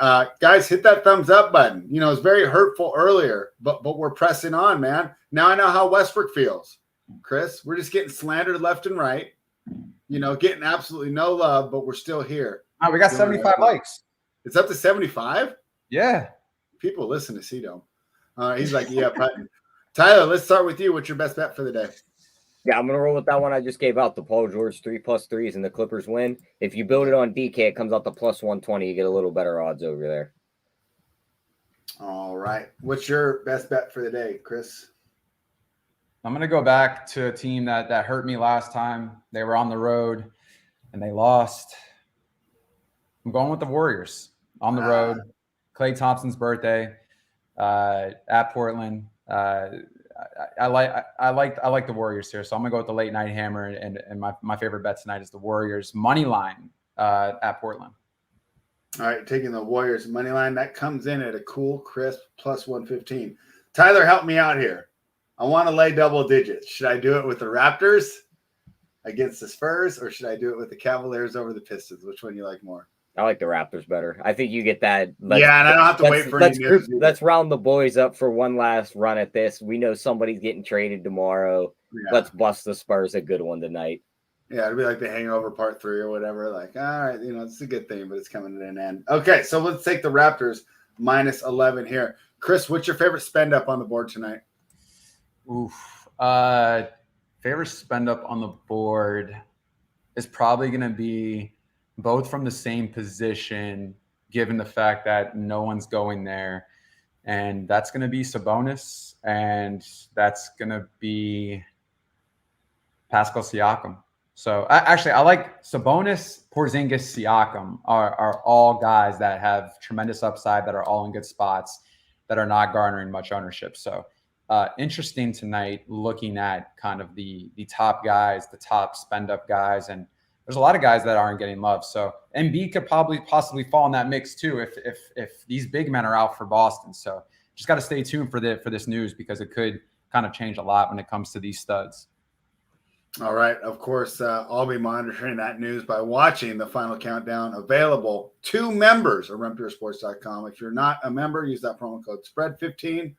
guys, hit that thumbs up button. You know, it's very hurtful earlier, but we're pressing on, man. Now I know how Westbrook feels. Chris, we're just getting slandered left and right. You know, getting absolutely no love, but we're still here. Oh, we got 75 likes. It's up to 75? Yeah. People listen to Cito. He's like, yeah, Putton. Tyler, let's start with you. What's your best bet for the day? Yeah, I'm gonna roll with that one I just gave out. The Paul George 3+3s and the Clippers win. If you build it on DK, it comes out to +120. You get a little better odds over there. All right. What's your best bet for the day, Chris? I'm going to go back to a team that hurt me last time. They were on the road and they lost. I'm going with the Warriors on the road. Klay Thompson's birthday at Portland. I like the Warriors here, so I'm gonna go with the late night hammer, and my favorite bet tonight is the Warriors money line at Portland. All right, taking the Warriors money line. That comes in at a cool, crisp +115. Tyler, help me out here. I want to lay double digits. Should I do it with the Raptors against the Spurs, or should I do it with the Cavaliers over the Pistons? Which one do you like more? I like the Raptors better. I think you get that. And I don't have to wait for any news. Let's round the boys up for one last run at this. We know somebody's getting traded tomorrow. Yeah. Let's bust the Spurs a good one tonight. Yeah, it'll be like the Hangover Part 3 or whatever. Like, all right, it's a good thing, but it's coming to an end. Okay, so let's take the Raptors -11 here. Chris, what's your favorite spend up on the board tonight? Oof. Favorite spend up on the board is probably going to be both from the same position, given the fact that no one's going there. And that's going to be Sabonis, and that's going to be Pascal Siakam. So actually, I like Sabonis, Porzingis, Siakam are all guys that have tremendous upside, that are all in good spots, that are not garnering much ownership. So interesting tonight, looking at kind of the top guys, the top spend up guys, and there's a lot of guys that aren't getting love. So Embiid could possibly fall in that mix too if these big men are out for Boston. So just got to stay tuned for this news, because it could kind of change a lot when it comes to these studs. All right. Of course, I'll be monitoring that news by watching the final countdown, available to members of RunPureSports.com. If you're not a member, use that promo code SPREAD15.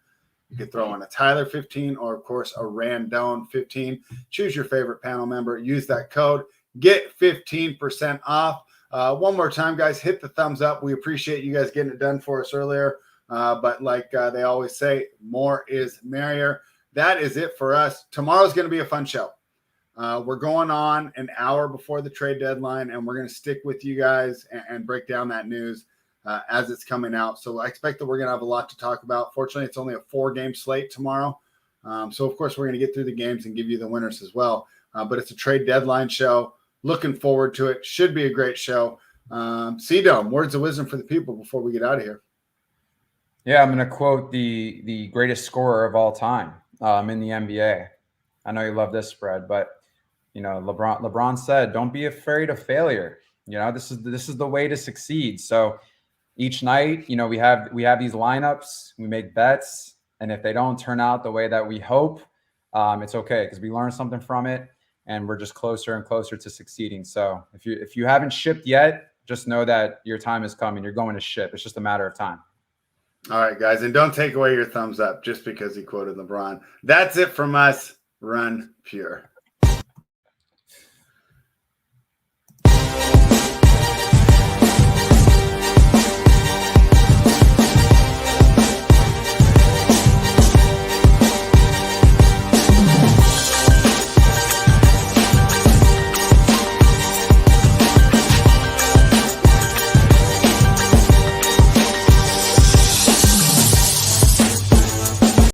You could throw in a Tyler 15 or, of course, a Randone 15. Choose your favorite panel member. Use that code. Get 15% off. One more time, guys, hit the thumbs up. We appreciate you guys getting it done for us earlier. But like they always say, more is merrier. That is it for us. Tomorrow's going to be a fun show. We're going on an hour before the trade deadline, and we're going to stick with you guys and break down that news as it's coming out. So I expect that we're going to have a lot to talk about. Fortunately, it's only a 4-game slate tomorrow. So, of course, we're going to get through the games and give you the winners as well. But it's a trade deadline show. Looking forward to it. Should be a great show. C-Dome, words of wisdom for the people before we get out of here. Yeah, I'm going to quote the greatest scorer of all time in the NBA. I know you love this spread, but LeBron said, "Don't be afraid of failure. This is the way to succeed." So each night, we have these lineups, we make bets, and if they don't turn out the way that we hope, it's okay, because we learn something from it, and we're just closer and closer to succeeding. So if you haven't shipped yet, just know that your time is coming. You're going to ship. It's just a matter of time. All right, guys, and don't take away your thumbs up just because he quoted LeBron. That's it from us. Run Pure.